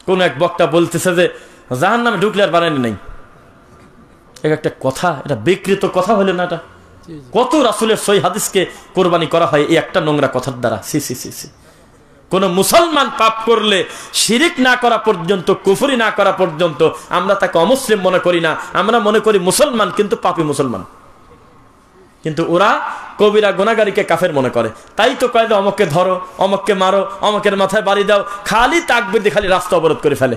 কোন এক বক্তা বলতেছে যে জাহান্নামে ঢুকলে আর বানানি নাই। একটা কথা, এটা বিকৃত কথা হলো না? এটা কত রাসূলের সহিহ হাদিসকে কোরবানি করা হয় এই একটা নোংরা কথার দ্বারা। সি সি সি সি। কোন মুসলমান পাপ করলে শিরিক না করা পর্যন্ত, কুফরি না করা পর্যন্ত আমরা তাকে অমুসলিম মনে করি না, আমরা মনে করি মুসলমান, কিন্তু পাপী মুসলমান। কিন্তু ওরা কবিরা গুনাহগারীকে কাফের মনে করে। তাই তো কয় যে অমককে ধরো, অমককে মারো, অমকের মাথায় বাড়ি দাও, খালি তাকবীর দিয়ে খালি রাস্তা অবরোধ করে ফেলে,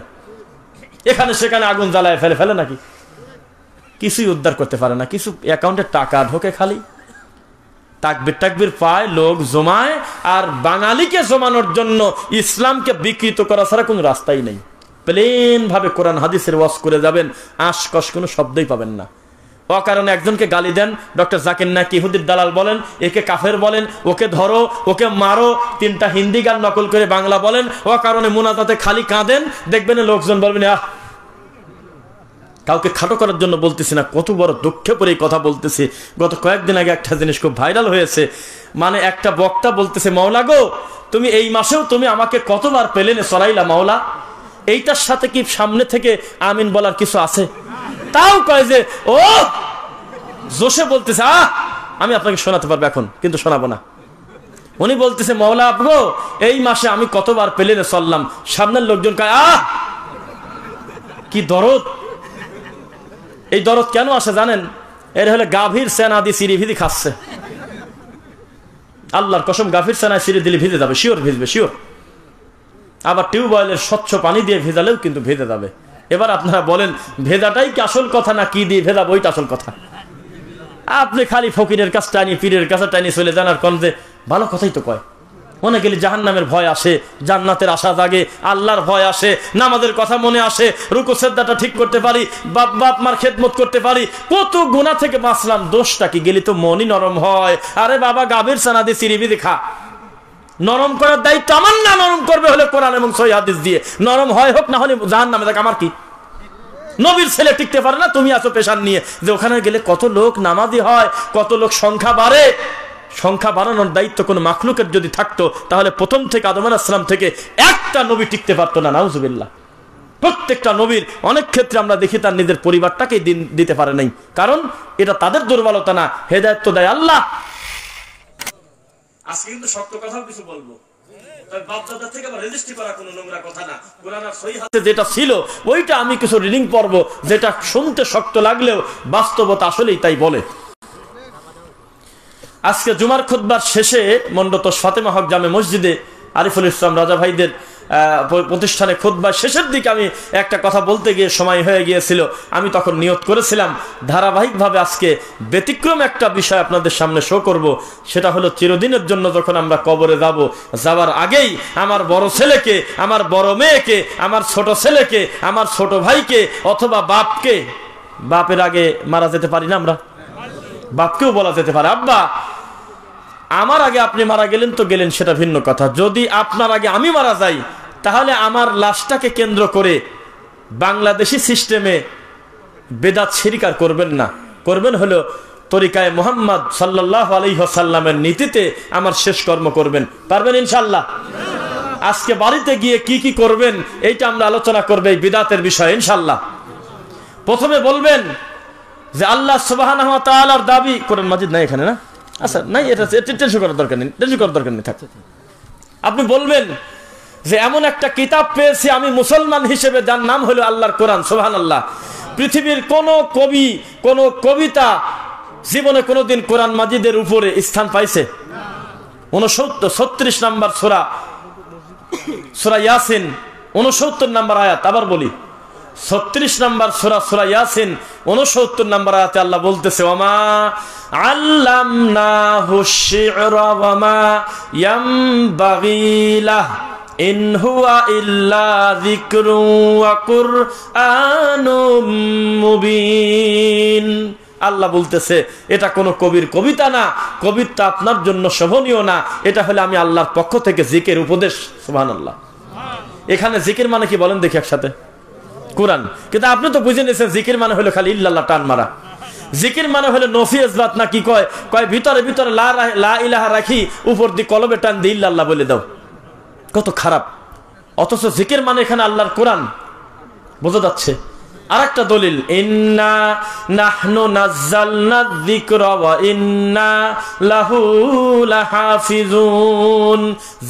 এখানে সেখানে আগুন জ্বালায় ফেলে নাকি? কিছুই উদ্ধার করতে পারে না, কিছু অ্যাকাউন্টে টাকা ঢোকে, খালি তাকবীর পায়, লোক জমায়, আর বাঙালিকে জমানোর জন্য ইসলামকে বিকৃত করা ছাড়া কোনো রাস্তাই নেই। প্লেন ভাবে কোরআন হাদিসের ওয়াজ করে যাবেন, আশকশ কোনো শব্দই পাবেন না। অকারণে একজনকে গালি দেন, ডক্টর জাকির নায়েক ইহুদির দালাল বলেন, একে কাফের বলেন, ওকে ধরো, ওকে মারো, 3টা হিন্দি গান নকল করে বাংলা বলেন, অকারণে মুনাজাতে খালি কাঁদেন, দেখবেন লোকজন বলবেন আহ। কাউকে খাটো করার জন্য বলতেছি না, কত বড় দুঃখে পরে এই কথা বলতেছি। গত কয়েকদিন আগে একটা জিনিস খুব ভাইরাল হয়েছে, মানে একটা বক্তা বলতেছে, মাওলা গো তুমি এই মাসেও তুমি আমাকে কতবার প্লেনে চড়াইলা মাওলা, এইটার সাথে কি সামনে থেকে আমিন বলার কিছু আছে? তাও কয় যে ও জোশে বলতেছে, আমি আপনাকে শোনাতে পারবো এখন, কিন্তু শোনাবো না। উনি বলতেছে, মাওলা আপগো এই মাসে আমি কতবার প্লেনে চললাম, সামনের লোকজন কয় কি দরদ। এই দরদ কেন আসে জানেন? এর হলে গাভীর সেনা দিয়ে সিঁড়ি ভিজি খাচ্ছে। আল্লাহর কসম, গাভীর সেনায় সিঁড়ি দিলে ভিজে যাবে, শিওর ভিজবে, শিওর। আবার টিউবওয়েলের স্বচ্ছ পানি দিয়ে ভেজালেও কিন্তু ভেজে যাবে। এবার আপনারা বলেন, ভেজাটাই কি আসল কথা, না কি দিয়ে ভেজাবো ওইটা আসল কথা? আপনি খালি ফকিরের কাছে টানি, পীরের কাছে টানি চলে যান, আর কোন যে ভালো কথাই তো কয়। মনে গেলে জাহান্নামের ভয় আসে, জান্নাতের আশা জাগে, আল্লাহর ভয় আসে, নামাজের কথা মনে আসে, রুকু সেজদাটা ঠিক করতে পারি, বাপ মার খেদমত করতে পারি, কত গুনাহ থেকে বাঁচলাম। দোষটা কি? গেলি তো মনই নরম হয়। আরে বাবা, গাভীর ছানা দিয়ে চিরিবি দেখা, নরম করার দায়িত্ব আমার না। নরম করবে হলে কোরআন এবং সহিহ হাদিস দিয়ে, নরম হয় হোক, না হলে জাহান্নামে যাক, আমার কি? নবীর ছেলে টিকতে পারে না, তুমি আছো পেশার নিয়ে যে ওখানে গেলে কত লোক নামাজি হয়, কত লোক সংখ্যা বাড়ে। সংখ্যা বাড়ানোর দায়িত্ব কোন মাখলুকের যদি থাকতো, তাহলে প্রথম থেকে আদম আলাইহিস সালাম থেকে একটা নবী টিকতে পারতো না। নাউজুবিল্লাহ। প্রত্যেকটা নবীর অনেক ক্ষেত্রে আমরা দেখি তার নিজের পরিবারটাকে দিন দিতে পারে নাই, কারণ এটা তাদের দুর্বলতা না, হেদায়েত তো দেয় আল্লাহ। আজকে কিন্তু সত্য কথা কিছু বলবো, যেটা ছিল ওইটা আমি কিছু রিডিং পড়ব, যেটা শুনতে শক্ত লাগলেও বাস্তবতা আসলেই তাই বলে। আজকে জুমার খুতবার শেষে মন্ডতোষ ফাতেমা হক জামে মসজিদে আরিফুল ইসলাম রাজা ভাইদের প্রতিষ্ঠানে খুতবার শেষের দিকে আমি একটা কথা বলতে গিয়ে সময় হয়ে গিয়েছিল। আমি তখন নিয়ত করেছিলাম ধারাবাহিকভাবে আজকে ব্যতিক্রম একটা বিষয় আপনাদের সামনে শো করব। সেটা হলো চিরদিনের জন্য যখন আমরা কবরে যাব, যাওয়ার আগেই আমার বড় ছেলেকে, আমার বড় মেয়েকে, আমার ছোট ছেলেকে, আমার ছোট ভাইকে, অথবা বাপকে, বাপের আগে মারা যেতে পারি না আমরা, বাপকেও বলা যেতে পারে, আব্বা আমার আগে আপনি মারা গেলেন তো গেলেন, সেটা ভিন্ন কথা। যদি আপনার আগে আমি মারা যাই, তাহলে আমার লাশটাকে কেন্দ্র করে বাংলাদেশি সিস্টেমে বেদাত শিরক আর করবেন না, করবেন হলো তরিকায় মুহাম্মদ সাল্লাল্লাহু আলাইহি ওয়াসাল্লামের নীতিতে আমার শেষ কর্ম করবেন। পারবেন ইনশাআল্লাহ? আজকে বাড়িতে গিয়ে কি কি করবেন এইটা আমরা আলোচনা করব, এই বিদাতের বিষয় ইনশাআল্লাহ। প্রথমে বলবেন যে আল্লাহ সুবহানাহু ওয়া তাআলার দাবি, কোরআন মাজিদ নাই এখানে না, আচ্ছা নাই, এটা টেনশন করার দরকার নেই, টেনশন করার দরকার নেই, থাক। আপনি বলবেন যে এমন একটা কিতাব পেয়েছি আমি মুসলমান হিসেবে, যার নাম হলো আল্লাহর কোরআন। সুবহানাল্লাহ। পৃথিবীর কোন কবি, কোন কবিতা জীবনে কোনোদিন কোরআন মাজিদের উপরে স্থান পাইছে? 36 নম্বর সূরা, সূরা ইয়াসিন 69 নম্বর আয়াত। আবার বলি, 36 নম্বর সূরা, সূরা ইয়াসিন 69 নম্বর আয়াতে আল্লাহ বলতেছে, ওমা আল্লামনাহু শি'রা ওয়া মা ইয়ামবাগি লাহু ইন হুয়া ইল্লা যিকরুন ওয়া কুরআনুম মুবিন। আল্লাহ বলতেছে এটা কোনো কবির কবিতা না, কবিতা আপনার জন্য শোভনীয় না, এটা হলো আমি আল্লাহর পক্ষ থেকে জিকির, উপদেশ। সুবহানাল্লাহ। এখানে জিকির মানে কি বলেন দেখি একসাথে? কোরআন। কিন্তু আপনি তো বুঝে নিয়েছেন জিকির মানে হলো খালি ইল্লাল্লাহ টান মারা। জিকির মানে হলো নফি ইসবাত না, কি কয়? কয় ভিতরে ভিতরে লা ইলাহা রাখি, উপর দিয়ে কলবে টান দিয়ে ইল্লাল্লাহ বলে দাও। কত খারাপ! অথচ জিকির মানে এখানে আল্লাহর কোরআন, বোঝা যাচ্ছে। আরেকটা দলিল, ইন্না নাহনু নাযালনা যিকরা ওয়া ইন্না লাহু লাহাফিজুন।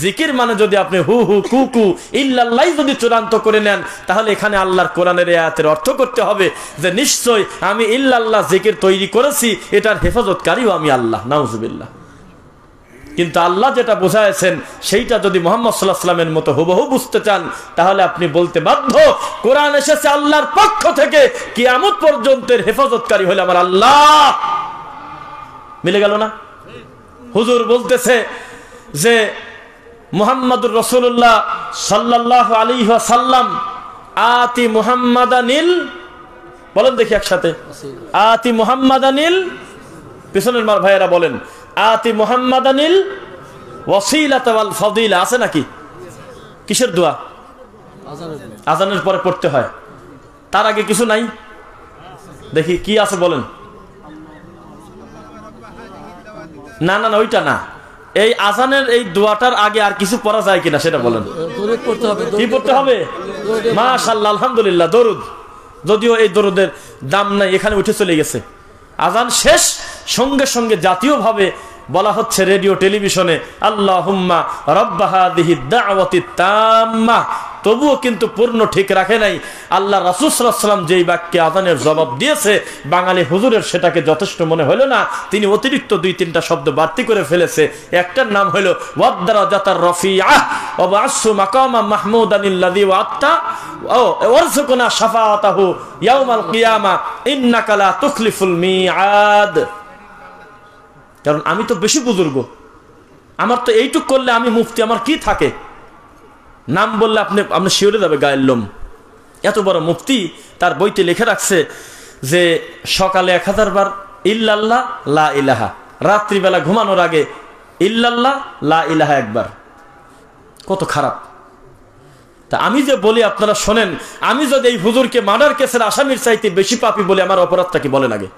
জিকির মানে যদি আপনি হু হু কুকু ইল্লাল্লাহ যদি চূড়ান্ত করে নেন, তাহলে এখানে আল্লাহর কোরআনের এই আয়াতের অর্থ করতে হবে যে নিশ্চয় আমি ইল্লাল্লাহ জিকির তৈরি করেছি, এটার হেফাজতকারীও আমি আল্লাহ। নাউজুবিল্লাহ। কিন্তু আল্লাহ যেটা বোঝায়ছেন সেইটা যদি মুহাম্মদ সাল্লাল্লাহু আলাইহি ওয়াসাল্লামের মতো হুবহু বুঝতে চান, তাহলে আপনি বলতে বাধ্য কোরআন এসেছে আল্লাহর পক্ষ থেকে, কিয়ামত পর্যন্তের হেফাজতকারী হলো আমার আল্লাহ। মিলে গেল না? হুজুর বলতেছে যে মুহাম্মদুর রাসূলুল্লাহ সাল্লাল্লাহু আলাইহি ওয়াসাল্লাম আতি মুহাম্মাদানিল, বলেন দেখি একসাথে, আতি মুহাম্মাদানিল, পিছনের মার ভাইয়েরা বলেন, আতি মুহাম্মাদানিল ওয়াসিলাতা ওয়াল ফাদিলা। আছে নাকি? কিসের দোয়া? আজানের পরে পড়তে হয়, তার আগে কিছু নাই? দেখি কি আছে বলেন। না না না, ওইটা না, এই আজানের এই দোয়াটার আগে আর কিছু পড়া যায় কিনা সেটা বলেন। কি পড়তে হবে? মাশাআল্লাহ, আলহামদুলিল্লাহ, দরুদ। যদিও এই দরুদের দাম নাই, এখানে উঠে চলে গেছে। আজান শেষ সঙ্গে সঙ্গে জাতীয়ভাবে বলা হচ্ছে রেডিও টেলিভিশনে, আল্লাহুম্মা রাব্বা হাযিহিদ দাওয়াতিত তাম্মা। তবুও কিন্তু পূর্ণ ঠিক রাখে নাই। আল্লাহ রাসূল সাল্লাল্লাহু আলাইহি ওয়াসাল্লাম যেই বাক্যে আযানের জবাব দিয়েছে, বাঙালি হুজুরের সেটাকে যথেষ্ট মনে হলো না। তিনি অতিরিক্ত 2-3টা শব্দ বাড়তি করে ফেলেছে। একটার নাম হলো ওয়াদ-দারাজাতার রাফিআহ ওয়া বা'সু মাকামা মাহমুদানিল্লাযী ওয়া'আতা ওয়ারযুকনা শাফাআতাহু ইয়াউমাল কিয়ামা ইন্নাকা লা তুখলিফুল মিআদ। কারণ আমি তো বেশি বুজুর্গ, আমার তো এইটুক করলে আমি মুফতি, আমার কি থাকে? নাম বললে আপনি শিওরে যাবে গায়ের লোম। এত বড় মুফতি, তার বইতে লিখে রাখছে যে সকালে 1000 বার ইল্লাল্লাহ লা ইলাহা, রাত্রিবেলা ঘুমানোর আগে ইল্লাল্লাহ লা ইলাহা একবার। কত খারাপ! তা আমি যে বলি আপনারা শোনেন, আমি যদি এই হুজুরকে মার্ডার কেসের আসামির চাইতে বেশি পাপী বলে, আমার অপরাধটা কি বলেন আগে?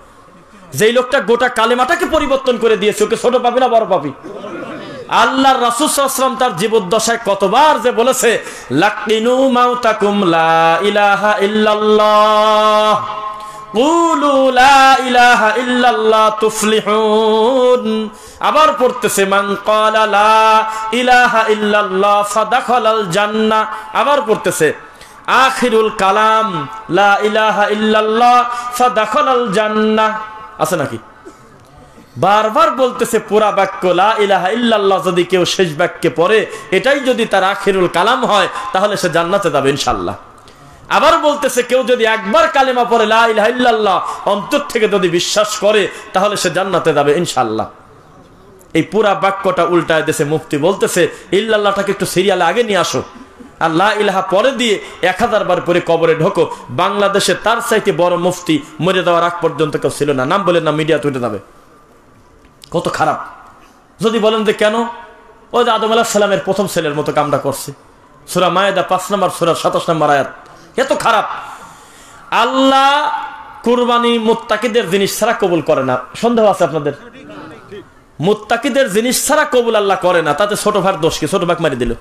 যেই লোকটা গোটা কালেমাটাকে পরিবর্তন করে দিয়েছে, ওকে ছোট পাপী না বড় পাপী? আল্লাহর রাসূল সাল্লাল্লাহু আলাইহি ওয়াসাল্লাম তার জীবদ্দশায় কতবার যে বলেছে, লাকিনু মাউতাকুম লা ইলাহা ইল্লাল্লাহ কুলু লা ইলাহা ইল্লাল্লাহ তুফলিহুন। আবার পড়তেছে মান ক্বালা লা ইলাহা ইল্লাল্লাহ ফাদাখালাল জান্নাহ। আবার পড়তেছে আখিরুল কালাম লা ইলাহা ইল্লাল্লাহ ফাদাখালাল জান্নাহ। আছে নাকি? বারবার বলতেছে পুরা বাক্য লা ইলাহা ইল্লাল্লাহ যদি কেউ শেষ বাক্যে পড়ে, এটাই যদি তার আখিরুল কালাম হয়, তাহলে সে জান্নাতে যাবে ইনশাআল্লাহ। আবার বলতেছে কেউ যদি একবার কালেমা পড়ে লা ইলাহা ইল্লাল্লাহ, অন্তর থেকে যদি বিশ্বাস করে, তাহলে সে জান্নাতে যাবে ইনশাআল্লাহ। এই পুরা বাক্যটা উল্টায় দেশে মুফতি বলতেছে ইল্লাল্লাহটাকে একটু সিরিয়ালে আগে নিয়ে আসো, আর লা ইলাহা পরে দিয়ে 1000 বার পরে কবরে ঢোকো। বাংলাদেশে তার চাইতে বড় মুফতি মরে যাওয়ার আগ পর্যন্ত কেউ ছিল না। নাম বলেন না, মিডিয়া তুলে যাবে। কত খারাপ! যদি বলেন যে কেন, ওই যে আদম আলাইহিস সালামের প্রথম ছেলের মতো কামটা করছে। সূরা মায়েদা 5 নম্বর সূরা 27 নম্বর আয়াত। এত খারাপ! আল্লাহ কুরবানি মুত্তাকিদের জিনিস ছাড়া কবুল করে না। সন্দেহ আছে আপনাদের? মুত্তাকিদের জিনিস ছাড়া কবুল আল্লাহ করে না। তাতে ছোট ভাইয়ের দোষ কি? ছোট ভাই মারি দিল,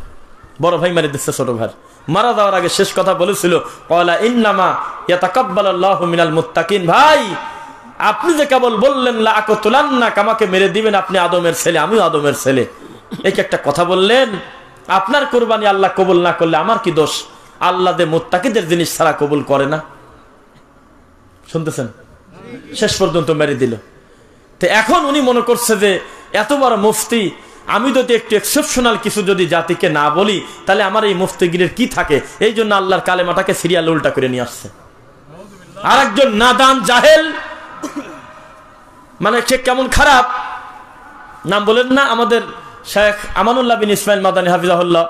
বড় ভাই মারি দিচ্ছে। ছোট ভাই মারা যাওয়ার আগে শেষ কথা বলেছিল, ক্বালা ইন্নামা ইয়াতাকাব্বালুল্লাহু মিনাল মুত্তাকিন। ভাই, আপনি যে কেবল বললেন লা আকতুলান্নাক, আমাকে মেরে দিবেন, আপনি আদমের ছেলে, আমিও আদমের ছেলে, এই একটা কথা বললেন। আপনার কুরবানি আল্লাহ কবুল না করলে আমার কি দোষ? আল্লাহ দে মুত্তাকিদের জিনিস ছাড়া কবুল করে না। শুনতেছেন? শেষ পর্যন্ত মেরে দিল। তো এখন উনি মনে করছে যে এত বড় মুফতি, আমি যদি একটু এক্সেপশনাল কিছু যদি জাতিকে না বলি, তাহলে আমার এই মুফতিগিরের কি থাকে? এই জন্য আল্লাহর কালেমাটাকে সিরিয়াল উল্টা করে নিয়ে আসছে। আর একজন নাদান জাহেল, মানে সে কেমন খারাপ! নাম বলেন না, আমাদের শেখ আমানুল্লাহ বিন ইসমাইল মাদানী হাফিজাহুল্লাহ,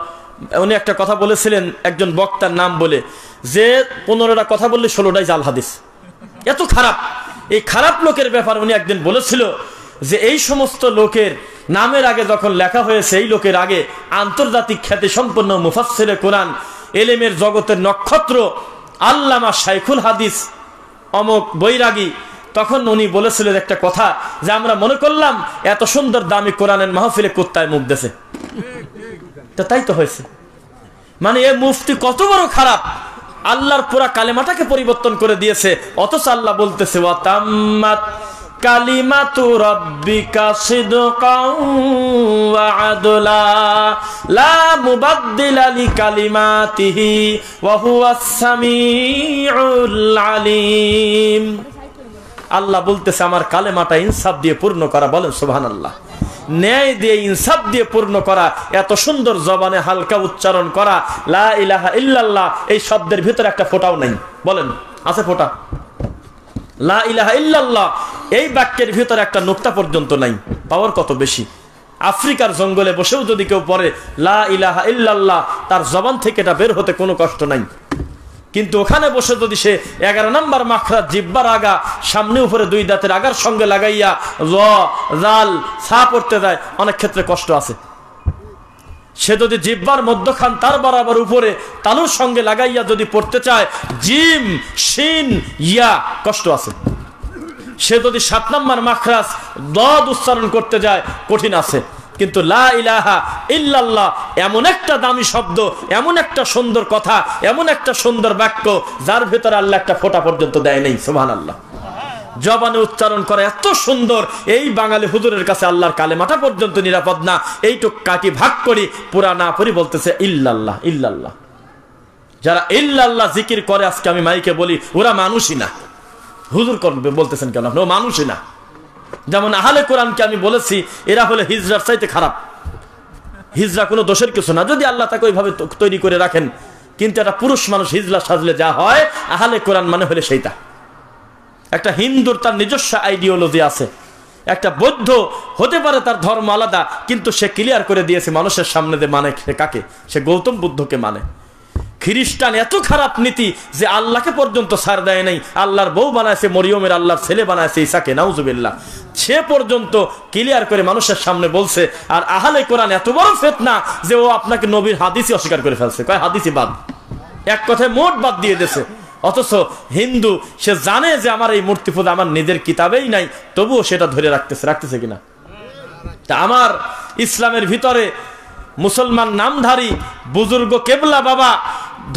উনি একটা কথা বলেছিলেন একজন বক্তার নাম বলে, যে 15টা কথা বললে 16টাই জাল হাদিস। এত খারাপ! এই খারাপ লোকের ব্যাপারে উনি একদিন বলেছিল যে এই সমস্ত লোকের নামের আগে যখন লেখা হয়েছে, এই লোকের আগে আন্তর্জাতিক খ্যাতি সম্পন্ন মুফাসসিরে কোরআন, এলেমের জগতের নক্ষত্র আল্লামা শাইখুল হাদিস অমক বৈরাগী, তখন উনি বলেছিলেন একটা কথা, যে আমরা মনে করলাম এত সুন্দর দামি কোরআনের মাহফিলে কুত্তায় মুখ দেছে। তো তাই তো হয়েছে। মানে এ মুফতি কত বড় খারাপ, আল্লাহর পুরা কালেমাটাকে পরিবর্তন করে দিয়েছে। অথচ আল্লাহ বলতেছে ওয়া তাম্মাত কালিমাতু রাব্বিকা সিদকাও ওয়া আদলা লা মুবাদদিলা লিকালিমাতিহি ওয়া হুয়াস সামিউল আলিম। আল্লাহ বলতেছে আমার কালেমাটা ইনসাফ দিয়ে পূর্ণ করা। বলেন সুবহানাল্লাহ। ন্যায় দিয়ে ইনসাফ দিয়ে পূর্ণ করা, এত সুন্দর জবানে হালকা উচ্চারণ করা, লা ইলাহা ইল্লাল্লাহ এই শব্দের ভিতরে একটা ফোঁটাও নাই। বলেন আছে ফোঁটা? লা ইলাহা ইল্লাল্লাহ এই বাক্যের ভিতরে একটা নোক্তা পর্যন্ত নাই। পাওয়ার কত বেশি। আফ্রিকার জঙ্গলে বসেও যদি কেউ পড়ে লা ইলাহা ইল্লাল্লাহ, তার জবান থেকে এটা বের হতে কোনো কষ্ট নাই। কিন্তু ওখানে বসে যদি সে 11 নম্বর মাখরাজ জিহ্বার আগা সামনে উপরে 2 দাঁতের আগার সঙ্গে লাগাইয়া জ জাল সা পড়তে যায়, অনেক ক্ষেত্রে কষ্ট আছে। সে যদি জিহ্বার মধ্যখান তার বরাবর উপরে তালুর সঙ্গে লাগাইয়া যদি পড়তে চায় জিম শিন ইয়া, কষ্ট আছে। সে যদি 7 নম্বর মাখরাজ দদ উচ্চারণ করতে যায়, কঠিন আছে। কিন্তু লা ইলাহা ইল্লাল্লাহ এমন একটা দামি শব্দ, এমন একটা সুন্দর কথা, এমন একটা সুন্দর বাক্য, যার ভেতরে আল্লাহ একটা ফোঁটা পর্যন্ত দেয় নাই। সুবহানাল্লাহ। জবানে উচ্চারণ করা এত সুন্দর, এই বাঙালি হুজুরের কাছে আল্লাহর কালেমাটা পর্যন্ত নিরাপদ না। এইটুক কাটি ভাগ করি, পুরা না পড়ি বলতেছে ইল্লাল্লাহ ইল্লাল্লাহ। যারা ইল্লাল্লাহ জিকির করে, আজকে আমি মাইকে বলি ওরা মানুষই না। হুজুর করবে বলতেছেন কেন আপনি? ও মানুষই না। যেমন আহলে কোরআনকে আমি বলেছি এরা হলে হিজরার চাইতে খারাপ। হিজরা কোনো দোষের কিছু না, যদি আল্লাহ তাকে ওইভাবে তৈরি করে রাখেন। কিন্তু একটা পুরুষ মানুষ হিজলা সাজলে যা হয়, আহলে কোরআন মানে হলে সেইটা। একটা হিন্দুর তার নিজস্ব আইডিওলজি আছে, একটা বৌদ্ধ হতে পারে তার ধর্ম আলাদা, কিন্তু সে ক্লিয়ার করে দিয়েছে মানুষের সামনে যে মানে সে কাকে, সে গৌতম বুদ্ধকে মানে। খ্রিস্টান এত খারাপ নীতি যে আল্লাহকে পর্যন্ত ছাড় দেয় নাই। আল্লাহর বউ বানাইছে মরিয়মের, আল্লাহর ছেলে বানাইছে ঈসাকে, নাউজুবিল্লাহ। সে পর্যন্ত ক্লিয়ার করে মানুষের সামনে বলছে। আর আহলে কোরআন এত বড় ফিতনা যে ও আপনাকে নবীর হাদিসই অস্বীকার করে ফেলছে, কয় হাদিসই বাদ, এক কথায় মোট বাদ দিয়ে দিয়েছে। অথচ হিন্দু সে জানে যে আমার এই মূর্তি পূজা আমার নিজের কিতাবেই নাই, তবুও সেটা ধরে রাখতেছে কিনা। তা আমার ইসলামের ভিতরে মুসলমান নামধারী বুজুর্গ কেবলা বাবা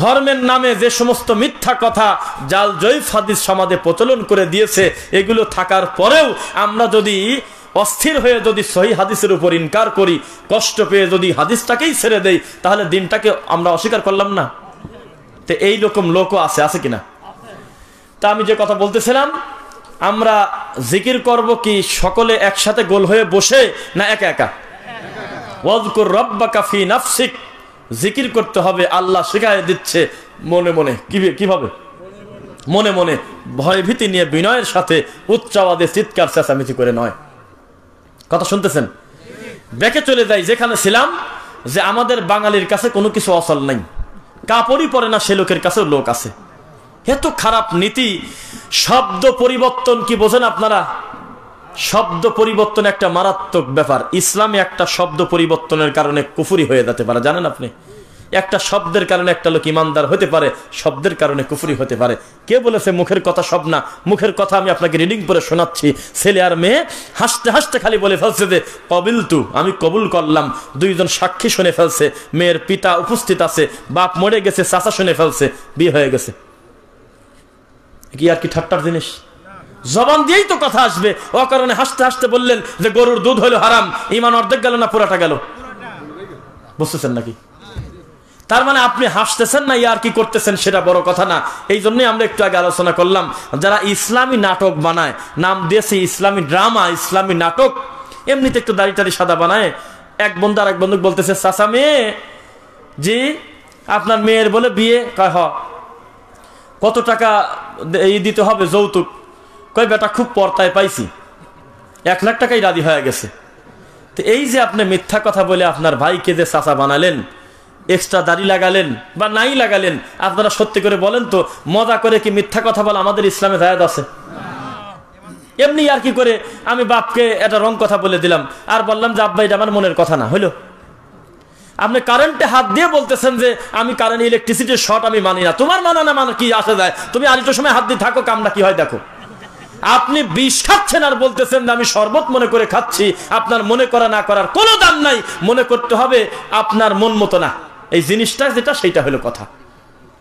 ধর্মের নামে যে সমস্ত মিথ্যা কথা জাল জয়ীফ হাদিস সমাজে প্রচলন করে দিয়েছে, এগুলো থাকার পরেও আমরা যদি অস্থির হয়ে যদি সহিহ হাদিসের উপর ইনকার করি, কষ্ট পেয়ে যদি হাদিসটাকেই ছেড়ে দেই, তাহলে দিনটাকে আমরা অস্বীকার করলাম না। তো এই রকম লোকও আছে কিনা? তা আমি যে কথা বলতেছিলাম, আমরা জিকির করব কি সকলে একসাথে গোল হয়ে বসে, না একা একা? ওয়াজকুর রাব্বাকা ফি নাফসিক, জিকির করতে হবে। আল্লাহ শিখায় দিচ্ছে মনে মনে। কিভাবে? মনে মনে, ভয় ভীতি নিয়ে বিনয়ের সাথে, উচ্চ আওয়াজে চিৎকার চেঁচামেচি করে নয়। কথা শুনতেছেন? ব্যাকে চলে যাই যেখানে ছিলাম, যে আমাদের বাঙালির কাছে কোনো কিছু অচল নাই, কাপড়ই পরে না সে লোকের কাছেও লোক আছে। এত খারাপ নীতি। শব্দ পরিবর্তন কি বোঝেন আপনারা? শব্দ পরিবর্তন একটা মারাত্মক ব্যাপার। ইসলামে একটা শব্দ পরিবর্তনের কারণে কুফরি হয়ে যেতে পারে, জানেন আপনি? একটা শব্দের কারণে একটা লোক ইমানদার হতে পারে, শব্দের কারণে কুফরি হতে পারে। কে বলেছে মুখের কথা সব না? মুখের কথা আমি আপনাকে রিডিং করে শোনাচ্ছি। ছেলে আর মেয়ে হাসতে হাসতে খালি বলে ফেলছে যে কবিলতু, আমি কবুল করলাম। 2 জন সাক্ষী শুনে ফেলছে, মেয়ের পিতা উপস্থিত আছে, বাপ মরে গেছে, চাচা শুনে ফেলছে, বিয়ে হয়ে গেছে। কি আর কি ঠাট্টার জিনিস? জবান দিয়েই তো কথা আসবে। ও কারণে হাসতে হাসতে বললেন যে গরুর দুধ হলো হারাম। ইমান অর্ধেক গেল না পুরাটা গেল? বুঝতেছেন নাকি? তার মানে আপনি হাসতেছেন না আর কি করতেছেন সেটা বড় কথা না। এই জন্যই আমরা একটু আগে আলোচনা করলাম, যারা ইসলামী নাটক বানায়, নাম দিয়েছে ইসলামী ড্রামা, ইসলামী নাটক, এমনিতে একটু দাড়ি টাড়ি সাদা বানায়। এক বন্ধু আর এক বন্ধু বলতেছে চাচা মেয়ে জি আপনার মেয়ের বলে বিয়ে, কয় হ, কত টাকা এই দিতে হবে যৌতুক? কয় বেটা খুব পর্তায় পাইছি, 1 লাখ টাকাই রাজি হয়ে গেছে। তো এই যে আপনি মিথ্যা কথা বলে আপনার ভাইকে যে চাচা বানালেন, এক্সট্রা দাড়ি লাগালেন বা নাই লাগালেন, আপনারা সত্যি করে বলেন তো, মজা করে কি মিথ্যা কথা বলা আমাদের ইসলামে জায়েজ আছে? এমনি আর কি করে আমি বাপকে একটা রং কথা বলে দিলাম আর বললাম যে আব্বা এটা আমার মনের কথা না, হইলো? আপনি কারেন্টে হাত দিয়ে বলতেছেন যে আমি কারেন্ট ইলেকট্রিসিটির শর্ট আমি মানি না। তোমার মানা না মানা কি আসে যায়? তুমি আরেকটা সময় হাত দিয়ে থাকো, কামনা কি হয় দেখো। আপনি বিষ খাচ্ছেন আর বলতেছেন যে আমি শরবত মনে করে খাচ্ছি। আপনার মনে করা না করার কোনো দাম নাই। মনে করতে হবে আপনার মন মতো না, এই জিনিসটা যেটা সেটা হলো কথা।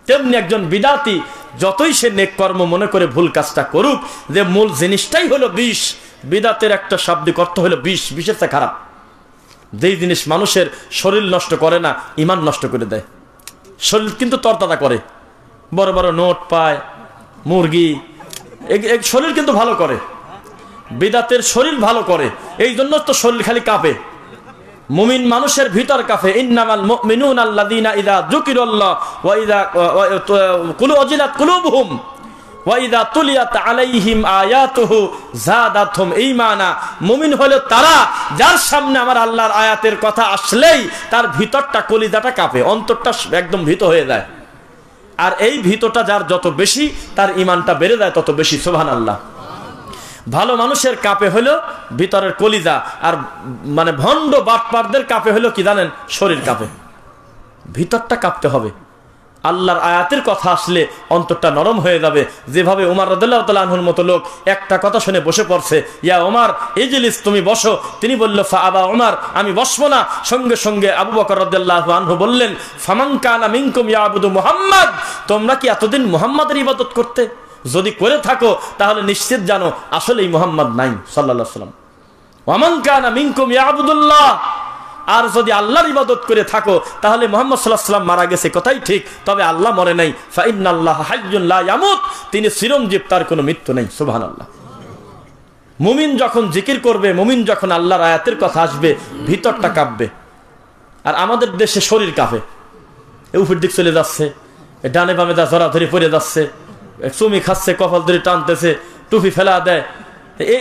তেমনি একজন বিদাতি যতই সে নেক কর্ম মনে করে ভুল কাজটা করুক, যে মূল জিনিসটাই হলো বিষ। বিদাতের একটা শাব্দিক অর্থ হলো বিষ, বিষের চেয়ে খারাপ। যেই জিনিস মানুষের শরীর নষ্ট করে না, ঈমান নষ্ট করে দেয়। শরীর কিন্তু তরতাজা করে, বড় বড় নোট পায়, মুরগি, শরীর কিন্তু ভালো করে। বিদাতের শরীর ভালো করে, এই জন্য তো শরীর খালি কাঁপে। মুমিন মানুষের ভিতর কাঁপে। ইন্নামাল মুমিনুনা আল্লাযীনা ইযা যুকিরাল্লাহ ওয়া ইযা ওয়াজিলাত কুলুবুহুম ওয়া ইযা তুলিয়াত আলাইহিম আয়াতুহু যাদাতহুম ঈমানা। মুমিন হলো তারা যার সামনে আমার আল্লাহর আয়াতের কথা আসলেই তার ভিতরটা, কলিজাটা কাঁপে, অন্তরটা একদম ভীত হয়ে যায়। আর এই ভীতটা যার যত বেশি, তার ঈমানটা বেড়ে যায় তত বেশি। সুবহানাল্লাহ। ভালো মানুষের কাঁপে হলো ভিতরের কলিজা, আর মানে ভণ্ড বাটপারদের কাঁপে হলো কি জানেন? শরীর কাঁপে। ভিতরটা কাঁপতে হবে। আল্লাহর আয়াতের কথা আসলে অন্তরটা নরম হয়ে যাবে। যেভাবে ওমর রাদিয়াল্লাহু তাআলা আনহুর মতো লোক একটা কথা শুনে বসে পড়ছে, ইয়া ওমর ইজলিস, তুমি বসো। তিনি বলল ফা আবা ওমর, আমি বসবো না। সঙ্গে সঙ্গে আবু বকর রাদিয়াল্লাহু আনহু বললেন, ফামান কানা মিনকুম ইয়াবুদু মুহাম্মদ, তোমরা কি এতদিন মুহাম্মাদের ইবাদত করতে? যদি করে থাকো তাহলে নিশ্চিত জানো আসলেই মুহাম্মদ নাই সাল্লাল্লাহু আলাইহি ওয়াসাল্লাম। ওয়ামান কানা মিনকুম ইয়াবুদুল্লাহ, আর যদি আল্লাহর ইবাদত করে থাকো তাহলে মুহাম্মদ সাল্লাল্লাহু আলাইহি ওয়াসাল্লাম মারা গেছে, কথাই ঠিক, তবে আল্লাহ মরে নাই। ফা ইন্নাল্লাহা হাইয়্যুন লা ইয়ামুত, তিনি চিরঞ্জীব, তার কোনো মৃত্যু নেই। সুবহানাল্লাহ। মুমিন যখন জিকির করবে, মুমিন যখন আল্লাহর আয়াতের কথা আসবে, ভিতরটা কাঁপবে। আর আমাদের দেশে শরীর কাঁপে, উপর দিক চলে যাচ্ছে, ডানে বামে যা ধরাধরি পড়ে যাচ্ছে, চুমি খাচ্ছে, কপাল ধরে টানতেছে, টুপি ফেলা দেয়।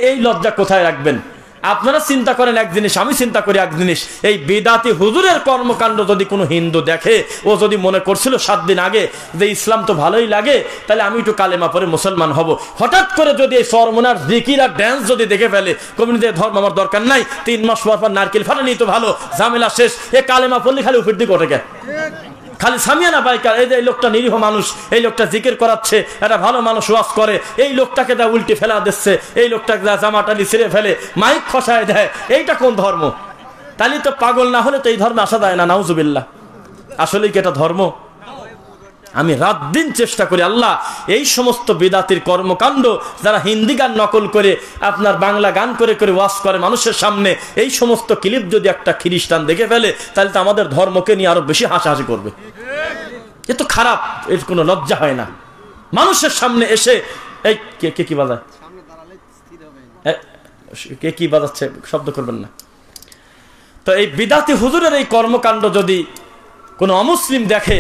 এই লজ্জা কোথায় রাখবেন? আপনারা চিন্তা করেন এক জিনিস, আমি চিন্তা করি এক জিনিস। এই বিদাতি হুজুরের কর্মকাণ্ড যদি কোনো হিন্দু দেখে, ও যদি মনে করছিল 7 দিন আগে যে ইসলাম তো ভালোই লাগে, তাহলে আমি একটু কালেমা পড়ে মুসলমান হব। হঠাৎ করে যদি এই সরমনার জিকির আর ড্যান্স যদি দেখে ফেলে, কমিউনিটির ধর্ম আমার দরকার নাই, 3 মাস পর নারকেল ফাটানি তো ভালো, ঝামেলা শেষ। এ কালেমা পড়লে খালি উপর দিকে ওঠে গে, খালি সামিয়ানা পাইকার। এই যে এই লোকটা নিরীহ মানুষ, এই লোকটা জিকির করাচ্ছে, একটা ভালো মানুষ ওয়াজ করে, এই লোকটাকে যা উল্টে ফেলা দিচ্ছে, এই লোকটাকে যা জামাটালি ছিঁড়ে ফেলে, মাইক খসায় দেয়, এইটা কোন ধর্ম? তাহলে তো পাগল না হলে তো এই ধর্মে আসা যায় না। নাউজুবিল্লাহ। আসলেই কি এটা ধর্ম? আমি রাত দিন চেষ্টা করি, আল্লাহ এই সমস্ত বিদাতির কর্মকাণ্ড, যারা হিন্দি গান নকল করে আপনার বাংলা গান করে করে ওয়াজ করে মানুষের সামনে, এই সমস্ত ক্লিপ যদি একটা খ্রিস্টান দেখে ফেলে, তাহলে তো আমাদের ধর্মকে নিয়ে আরো বেশি হাসাহাসি করবে। এ তো খারাপ, এর কোনো লজ্জা হয় না। মানুষের সামনে এসে এই কে কি বাজায়, কে কি বাজাচ্ছে, শব্দ করবেন না। তো এই বিদাতি হুজুরের এই কর্মকাণ্ড যদি কোনো অমুসলিম দেখে,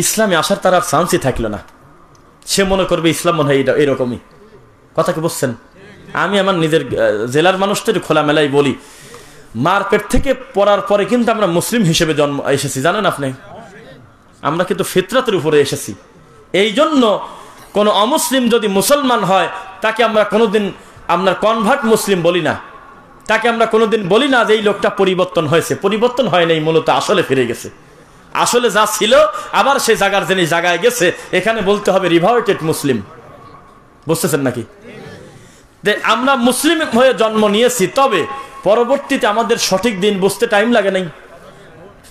ইসলামে আসার তার আর চান্সই থাকলো না। সে মনে করবে ইসলাম মনে হয় এরকমই। কথা কি বুঝছেন? আমি আমার নিজের জেলার মানুষদের খোলামেলাই বলি, মার পেট থেকে পড়ার পরে কিন্তু আমরা মুসলিম হিসেবে জন্ম এসেছি, জানেন আপনি? আমরা কিন্তু ফিতরাতের উপরে এসেছি। এই জন্য কোনো অমুসলিম যদি মুসলমান হয়, তাকে আমরা কোনোদিন আপনার কনভার্ট মুসলিম বলি না। তাকে আমরা কোনোদিন বলি না যে এই লোকটা পরিবর্তন হয়েছে। পরিবর্তন হয় নাই, মূলত আসলে ফিরে গেছে। আসলে যা ছিল আবার সে জায়গার জিনিস জায়গায় গেছে। এখানে বলতে হবে রিভার্টেড মুসলিম। বুঝতেছেন নাকি? আমরা মুসলিম হয়ে জন্ম নিয়েছি, তবে পরবর্তীতে আমাদের সঠিক দিন বুঝতে টাইম লাগে নাই।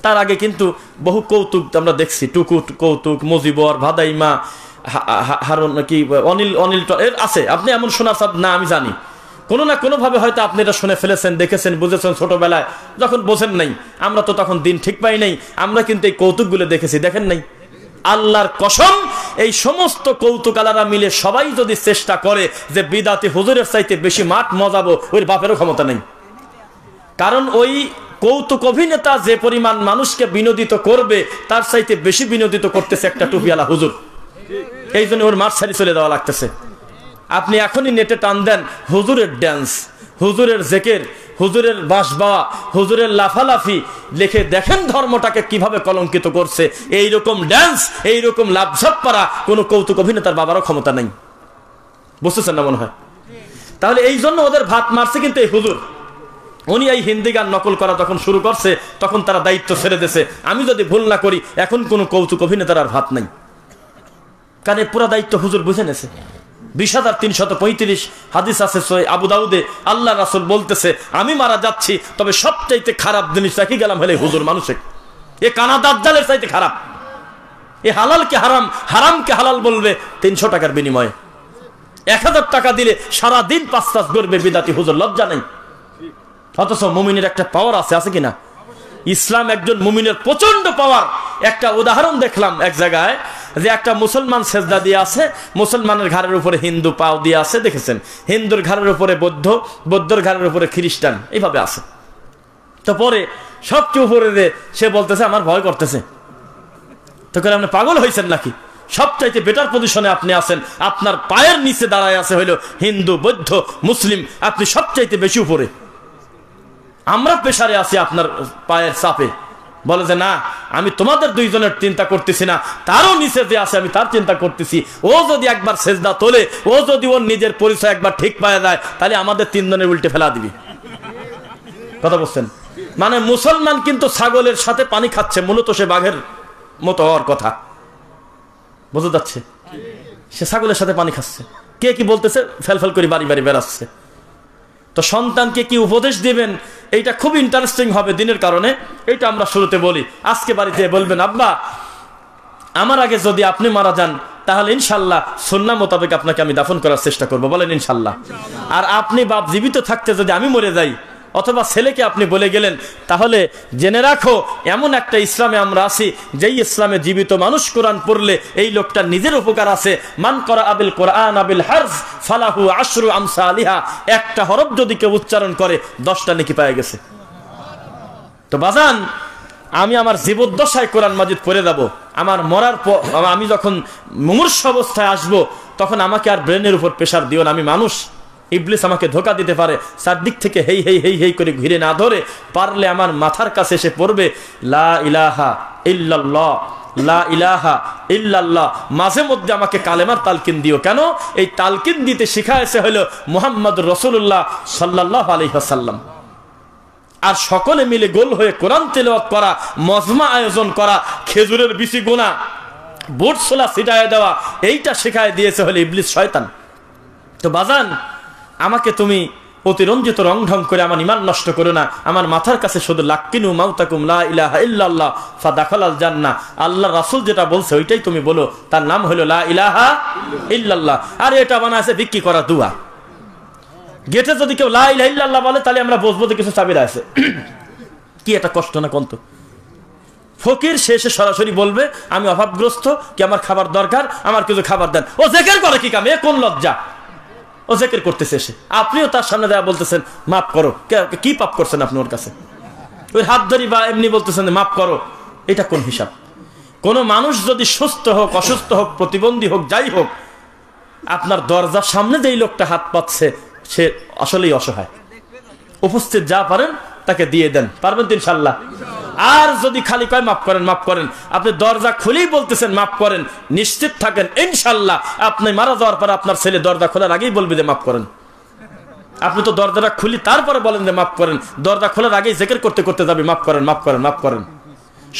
তার আগে কিন্তু বহু কৌতুক আমরা দেখছি, টুকুট কৌতুক, মজিবর, ভাদাইমা, হারুন কি অনিল এর আছে। আপনি এমন শোনার সব না আমি জানি, কোনো না কোনো ভাবে হয়তো আপনি এটা শুনে ফেলেছেন, দেখেছেন, বুঝেছেন ছোটবেলায়। যখন বোঝেন নাই, আমরা তো তখন দিন ঠিক পাই নাই, আমরা কিন্তু এই কৌতুকগুলো দেখেছি, দেখেন নাই? আল্লাহর কসম, এই সমস্ত কৌতুকালারা মিলে সবাই যদি চেষ্টা করে যে বিদাতি হুজুরের চাইতে বেশি মাঠ মজাবো, ওই বাপেরও ক্ষমতা নেই। কারণ ওই কৌতুক অভিনেতা যে পরিমাণ মানুষকে বিনোদিত করবে, তার চাইতে বেশি বিনোদিত করতেছে একটা টুপিওয়ালা হুজুর। এই জন্য ওর মাঠ ছাড়ি চলে দেওয়া লাগতেছে। আপনি এখনই নেটে টান দেন, হুজুরের ড্যান্স, হুজুরের জেকের, হুজুরের বাঁশবা, হুজুরের লাফালাফি, লিখে দেখেন ধর্মটাকে কিভাবে কলঙ্কিত করছে। এইরকম ড্যান্স, এইরকম লাভঝাপ পারা কোনো কৌতুক অভিনেতার বাবারও ক্ষমতা নেই। বুঝতেছেন না মনে হয়? তাহলে এই জন্য ওদের ভাত মারছে কিন্তু এই হুজুর। উনি এই হিন্দি গান নকল করা যখন শুরু করছে, তখন তারা দায়িত্ব ছেড়ে দিয়েছে। আমি যদি ভুল না করি, এখন কোনো কৌতুক অভিনেতার আর ভাত নাই, কারণ পুরা দায়িত্ব হুজুর বুঝে নেছে। 20,335 হাদিস আছে সহিহ আবু দাউদে, আল্লাহ রাসূল বলতেছে, আমি মারা যাচ্ছি, তবে সবচাইতে খারাপ জিনিস রাখি গেলাম হলে হুজুর মানুষে। এ কানা দাজ্জালের চাইতে খারাপ। এ হালালকে হারাম, হারামকে হালাল বলবে 300 টাকার বিনিময়ে। 1000 টাকা দিলে সারাদিন 5 কাজ করবে বিদাতি হুজুর, লজ্জা নেই। অথচ মুমিনের একটা পাওয়ার আছে কিনা? ইসলাম একজন মুমিনের প্রচন্ড পাওয়ার। একটা উদাহরণ দেখলাম এক জায়গায়, যে একটা মুসলমান সেজদা দিয়ে আছে, মুসলমানের ঘাড়ের উপরে হিন্দু পাও দিয়ে আছে, দেখেছেন? হিন্দুর ঘাড়ের উপরে বৌদ্ধ, বৌদ্ধর ঘাড়ের উপরে খ্রিস্টান, এইভাবে আছে। তো পরে সবচেয়ে উপরে সে বলতেছে আমার ভয় করতেছে। তো আপনি পাগল হয়েছেন নাকি? সবচাইতে বেটার পজিশনে আপনি আছেন, আপনার পায়ের নিচে দাঁড়ায় আছে হইল হিন্দু, বৌদ্ধ, মুসলিম, আপনি সবচাইতে বেশি উপরে। আমরা পেশারে আছি আপনার পায়ের চাপে। বলে যে না, আমি তোমাদের দুইজনের চিন্তা করতেছি না, তারও নিচে যে আছে আমি তার চিন্তা করতেছি। ও যদি একবার সেজদা তোলে, ও যদি ওর নিজের পরিচয় একবার ঠিক পাওয়া যায়, তাহলে আমাদের 3 জনের উল্টে ফেলা দিবি। কথা বলছেন? মানে মুসলমান কিন্তু ছাগলের সাথে পানি খাচ্ছে, মূলত সে বাঘের মতো হওয়ার কথা। বোঝা যাচ্ছে? সে ছাগলের সাথে পানি খাচ্ছে। কে কি বলতেছে? ফেলফেল করে বাড়ি বাড়ি বেড়াচ্ছে। তো সন্তানকে কি উপদেশ দিবেন, এইটা খুব ইন্টারেস্টিং হবে দিনের কারণে। এইটা আমরা শুরুতে বলি। আজকে বাড়িতে বলবেন আব্বা আমার আগে যদি আপনি মারা যান, তাহলে ইনশাল্লাহ সুন্নাহ মোতাবেক আপনাকে আমি দাফন করার চেষ্টা করব, বলেন ইনশাল্লাহ। আর আপনি বাপ জীবিত থাকতে যদি আমি মরে যাই, অথবা ছেলেকে আপনি বলে গেলেন, তাহলে জেনে রাখো এমন একটা ইসলামে আমরা আছি, যেই ইসলামে জীবিত মানুষ কোরআন পড়লে এই লোকটা নিজের উপকার আছে। মান করা আবিল কোরআন আবিল হারফ ফালাহু আশরু আমসালিহা, একটা হরফ যদি কেউ উচ্চারণ করে 10টা নেকি পেয়ে গেছে। তো বাজান, আমি আমার জীবদ্দশায় কোরআন মাজিদ পড়ে যাব, আমার মরার পর আমি যখন মুমূর্ষ অবস্থায় আসব, তখন আমাকে আর ব্রেনের উপর প্রেশার দিও না। আমি মানুষ, ইবলিস আমাকে ধোকা দিতে পারে, চারদিক থেকে হেই হেই হেই হেই করে ঘিরে না ধরে, পারলে আমার মাথার কাছে এসে পড়বে লা ইলাহা ইল্লাল্লাহ, লা ইলাহা ইল্লাল্লাহ। মাঝে মধ্যে আমাকে কালেমার তালকিন দিও। কেন? এই তালকিন দিতে শিখাইছে হলো মুহাম্মদুর রাসূলুল্লাহ সাল্লাল্লাহু আলাইহি ওয়াসাল্লাম। আর সকলে মিলে গোল হয়ে কোরআন তেলাওয়াত করা, মজমা আয়োজন করা, খেজুরের বিচি গোনা, বুট ছোলা ছিটায় দেওয়া, এইটা শেখায় দিয়েছে হলো ইবলিস, শয়তান। তো বাজান, আমাকে তুমি অতিরঞ্জিত রং ঢং করে আমার ইমান নষ্ট করো না। আমার মাথার কাছে শুধু লাক্কিনু মাউতাকুম লা ইলাহা ইল্লাল্লাহ ফাদাখালাল জান্নাহ, আল্লাহ রাসূল যেটা বলছে ওইটাই তুমি বলো, তার নাম হলো লা ইলাহা ইল্লাল্লাহ। আর এটা বানাইছে বিক্রি করা দুয়া। গেটে যদি কেউ লা ইলাহা ইল্লাল্লাহ বলে, তাহলে আমরা বুঝবো যে কিছু চাবিরা আছে। কি এটা কষ্ট না কন্ত? ফকির শেষে সরাসরি বলবে আমি অভাবগ্রস্ত, কি আমার খাবার দরকার, আমার কিছু খাবার দেন। ও জিকির করে কি কামে? কোন লজ্জা? ও জিকির করতেছে সে, আপনিও তার সামনে দেয়া বলতেছেন মাফ করো। কি পাপ করছেন আপনি ওর কাছে? ওই হাত ধরি বা এমনি বলতেছেন মাফ করো, এটা কোন হিসাব? কোন মানুষ যদি সুস্থ হোক, অসুস্থ হোক, প্রতিবন্ধী হোক, যাই হোক, আপনার দরজার সামনে যেই লোকটা হাত পাচ্ছে সে আসলেই অসহায়। উপস্থিত যা পারেন তাকে দিয়ে দেন, পারবেন তো ইনশাল্লাহ? আর যদি খালি কয় মাফ করেন মাফ করেন, আপনি দরজা খুলেই বলতেছেন মাফ করেন, নিশ্চিত থাকেন ইনশাল্লাহ আপনি মারা যাওয়ার পর আপনার ছেলে দরজা খোলার আগেই বলবে যে মাফ করেন। আপনি তো দরজাটা খুলি তারপরে বলেন যে মাফ করেন, দরজা খোলার আগেই জিকির করতে করতে যাবে মাফ করেন মাফ করেন মাফ করেন।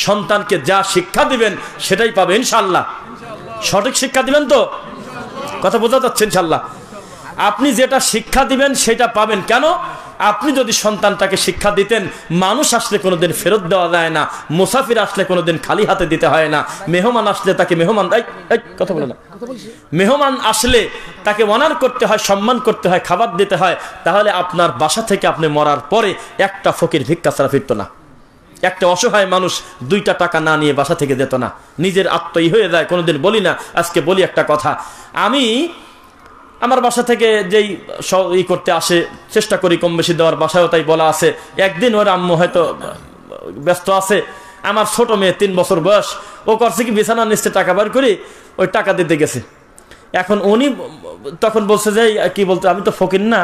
সন্তানকে যা শিক্ষা দিবেন সেটাই পাবে ইনশাল্লাহ। সঠিক শিক্ষা দিবেন তো? কথা বোঝা যাচ্ছে ইনশাল্লাহ? আপনি যেটা শিক্ষা দিবেন সেটা পাবেন। কেন? আপনি যদি সন্তানটাকে শিক্ষা দিতেন, মানুষ আসলে কোনোদিন ফেরত দেওয়া যায় না, মুসাফির আসলে কোনোদিন খালি হাতে দিতে হয় না, মেহমান আসলে তাকে কথা বলে না, মেহমান আসলে তাকে অনার করতে হয়, সম্মান করতে হয়, খাবার দিতে হয়। তাহলে আপনার বাসা থেকে আপনি মরার পরে একটা ফকির ভিক্ষা ছাড়া ফিরত না, একটা অসহায় মানুষ 2টা টাকা না নিয়ে বাসা থেকে যেত না। নিজের আত্মই হয়ে যায়। কোনোদিন বলি না, আজকে বলি একটা কথা। আমি আমার বাসা থেকে যেই করতে আসে চেষ্টা করি কম বেশি দেওয়ার, বাসায়ও তাই বলা আছে। একদিন ওর আম্মু হয়তো ব্যস্ত আছে, আমার ছোট মেয়ে 3 বছর বয়স, ও করছে কি বিছানার নিচে টাকা বার করে ওই টাকা দিতে গেছে। এখন উনি তখন বলছে যে কি বলতে, আমি তো ফকির না,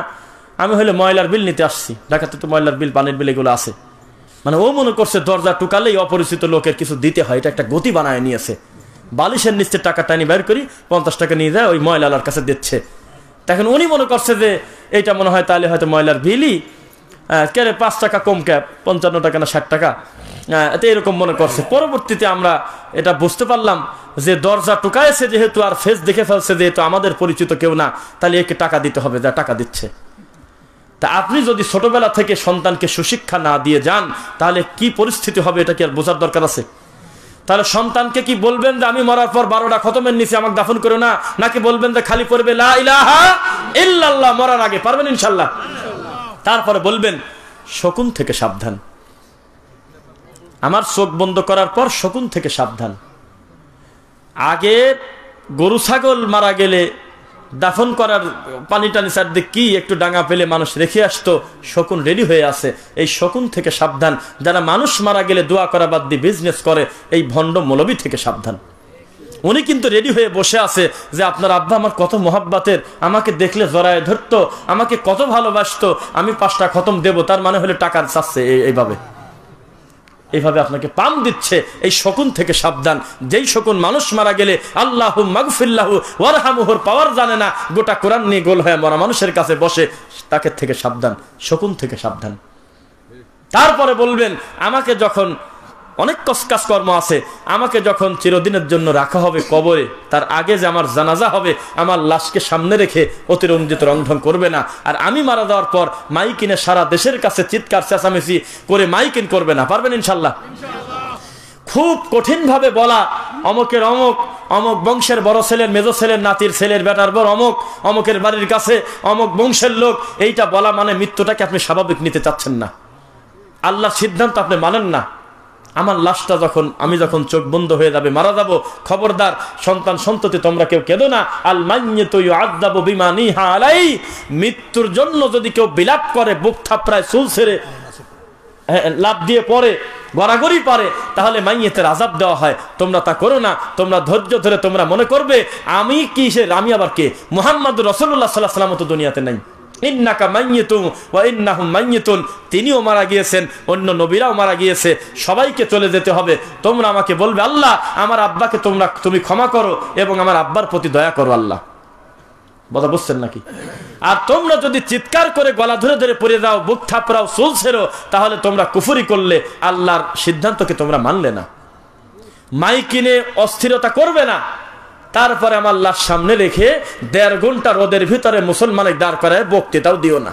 আমি হলে ময়লার বিল নিতে আসছি, ঢাকাতে তো ময়লার বিল, পানির বিল এগুলো আছে। মানে ও মনে করছে দরজা টুকালেই অপরিচিত লোকের কিছু দিতে হয়, এটা একটা গতি বানায় নিয়েছে। বালিশের নিচে টাকা টানি বের করি 50 টাকা নিয়ে যায়, ওই ময়লার কাছে দিচ্ছে। তখন উনি মনে করছে যে এইটা মনে হয় তাহলে হয়তো ময়লার বিলই, কে 5 টাকা কম ক্যাব, 55 টাকা না 60 টাকা, এটা এরকম মনে করছে। পরবর্তীতে আমরা এটা বুঝতে পারলাম যে দরজা টুকাইছে যেহেতু, আর ফেস দেখে ফেলছে যেহেতু আমাদের পরিচিত কেউ না, তাহলে একে টাকা দিতে হবে, যা টাকা দিচ্ছে। তা আপনি যদি ছোটবেলা থেকে সন্তানকে সুশিক্ষা না দিয়ে যান তাহলে কি পরিস্থিতি হবে এটা কি আর বোঝার দরকার আছে? তাহলে সন্তানকে কি বলবেন যে আমি মরার পর 12টা খতমের নিচে আমাকে দাফন করো না, নাকি বলবেন যে খালি পড়বে লা ইলাহা ইল্লাল্লাহ মরার আগে? পারবেন ইনশাআল্লাহ? তারপরে বলবেন শকুন থেকে সাবধান, আমার চোখ বন্ধ করার পর শকুন থেকে সাবধান। আগে গরু ছাগল মারা গেলে দাফন করার পানি টানি চারদিক কি একটু ডাঙা পেলে মানুষ রেখে আসতো, শকুন রেডি হয়ে আছে। এই শকুন থেকে সাবধান। যারা মানুষ মারা গেলে দোয়া করা বাদ দিয়ে বিজনেস করে, এই ভণ্ড মৌলবী থেকে সাবধান। উনি কিন্তু রেডি হয়ে বসে আছে যে আপনার আব্বা আমার কত মহাব্বাতের, আমাকে দেখলে জড়ায় ধরতো, আমাকে কত ভালোবাসতো, আমি 5টা খতম দেব, তার মানে হলে টাকার চাচ্ছে। এইভাবে আপনাকে পাম দিচ্ছে। এই শকুন থেকে সাবধান। যেই শকুন মানুষ মারা গেলে আল্লাহু মাগফিরলাহু ওয়ারহামুহুর পাওয়ার জানে না, গোটা কোরআন নিয়ে গোল হয়ে মরা মানুষের কাছে বসে, তাকে থেকে সাবধান, শকুন থেকে সাবধান। তারপরে বলবেন আমাকে যখন অনেক কাজকর্ম আছে, আমাকে যখন চিরদিনের জন্য রাখা হবে কবরে, তার আগে যে আমার জানাজা হবে, আমার লাশকে সামনে রেখে অতিরঞ্জিত রংঢং করবে না। আর আমি মারা যাওয়ার পর মাইকিনে সারা দেশের কাছে চিৎকার চেঁচামেচি করে মাইকিন করবে না। পারবেন ইনশাল্লাহ? খুব কঠিন ভাবে বলা অমকের অমক, অমক বংশের বড় ছেলের মেজো ছেলের নাতির ছেলের বেটার বড় অমক, অমকের বাড়ির কাছে অমক বংশের লোক, এইটা বলা মানে মৃত্যুটাকে আপনি স্বাভাবিক নিতে চাচ্ছেন না। আল্লাহর সিদ্ধান্ত আপনি মানেন না। আমার লাশটা আমি যখন চোখ বন্ধ হয়ে যাবে, মারা যাব, খবরদার সন্তান সন্ততি তোমরা কেউ কেঁদো না। আল মাইয়িতু ইউআযাবু বিমা নিহা আলাই, মৃত্যুর জন্য যদি কেউ বিলাপ করে, বুক থাপড়ায় চুল ছেড়ে লাভ দিয়ে পড়ে, গড়াগড়ি পারে, তাহলে মাইয়েতের আযাব দেওয়া হয়। তোমরা তা করো না। তোমরা ধৈর্য ধরে তোমরা মনে করবে আমি আমি আবার কে? মুহাম্মদুর রাসূলুল্লাহ সাল্লাল্লাহু আলাইহি ওয়াসাল্লাম তো দুনিয়াতে নাই। ইন্নাকা মাইয়িতুন ওয়া ইন্নাহুম মাইয়িতুন, তিনিও মারা গিয়েছেন, অন্য নবীরাও মারা গিয়েছে, সবাইকে চলে যেতে হবে। তোমরা আমাকে বলবে আল্লাহ আমার আব্বাকে তুমি ক্ষমা করো এবং আমার আব্বার প্রতি দয়া করো আল্লাহ। কথা বুঝছেন নাকি? আর তোমরা যদি চিৎকার করে গলা ধরে ধরে পড়ে যাও, বুক থাপড়াও, চুল ছেড়ো, তাহলে তোমরা কুফরি করলে, আল্লাহর সিদ্ধান্তকে তোমরা মানলে না। মাইকিনে অস্থিরতা করবে না। তারপরে আমার লাশ সামনে রেখে 1.5 ঘন্টা রোদের ভিতরে মুসলমানের দাঁড় করায় বক্তৃতাও দিও না।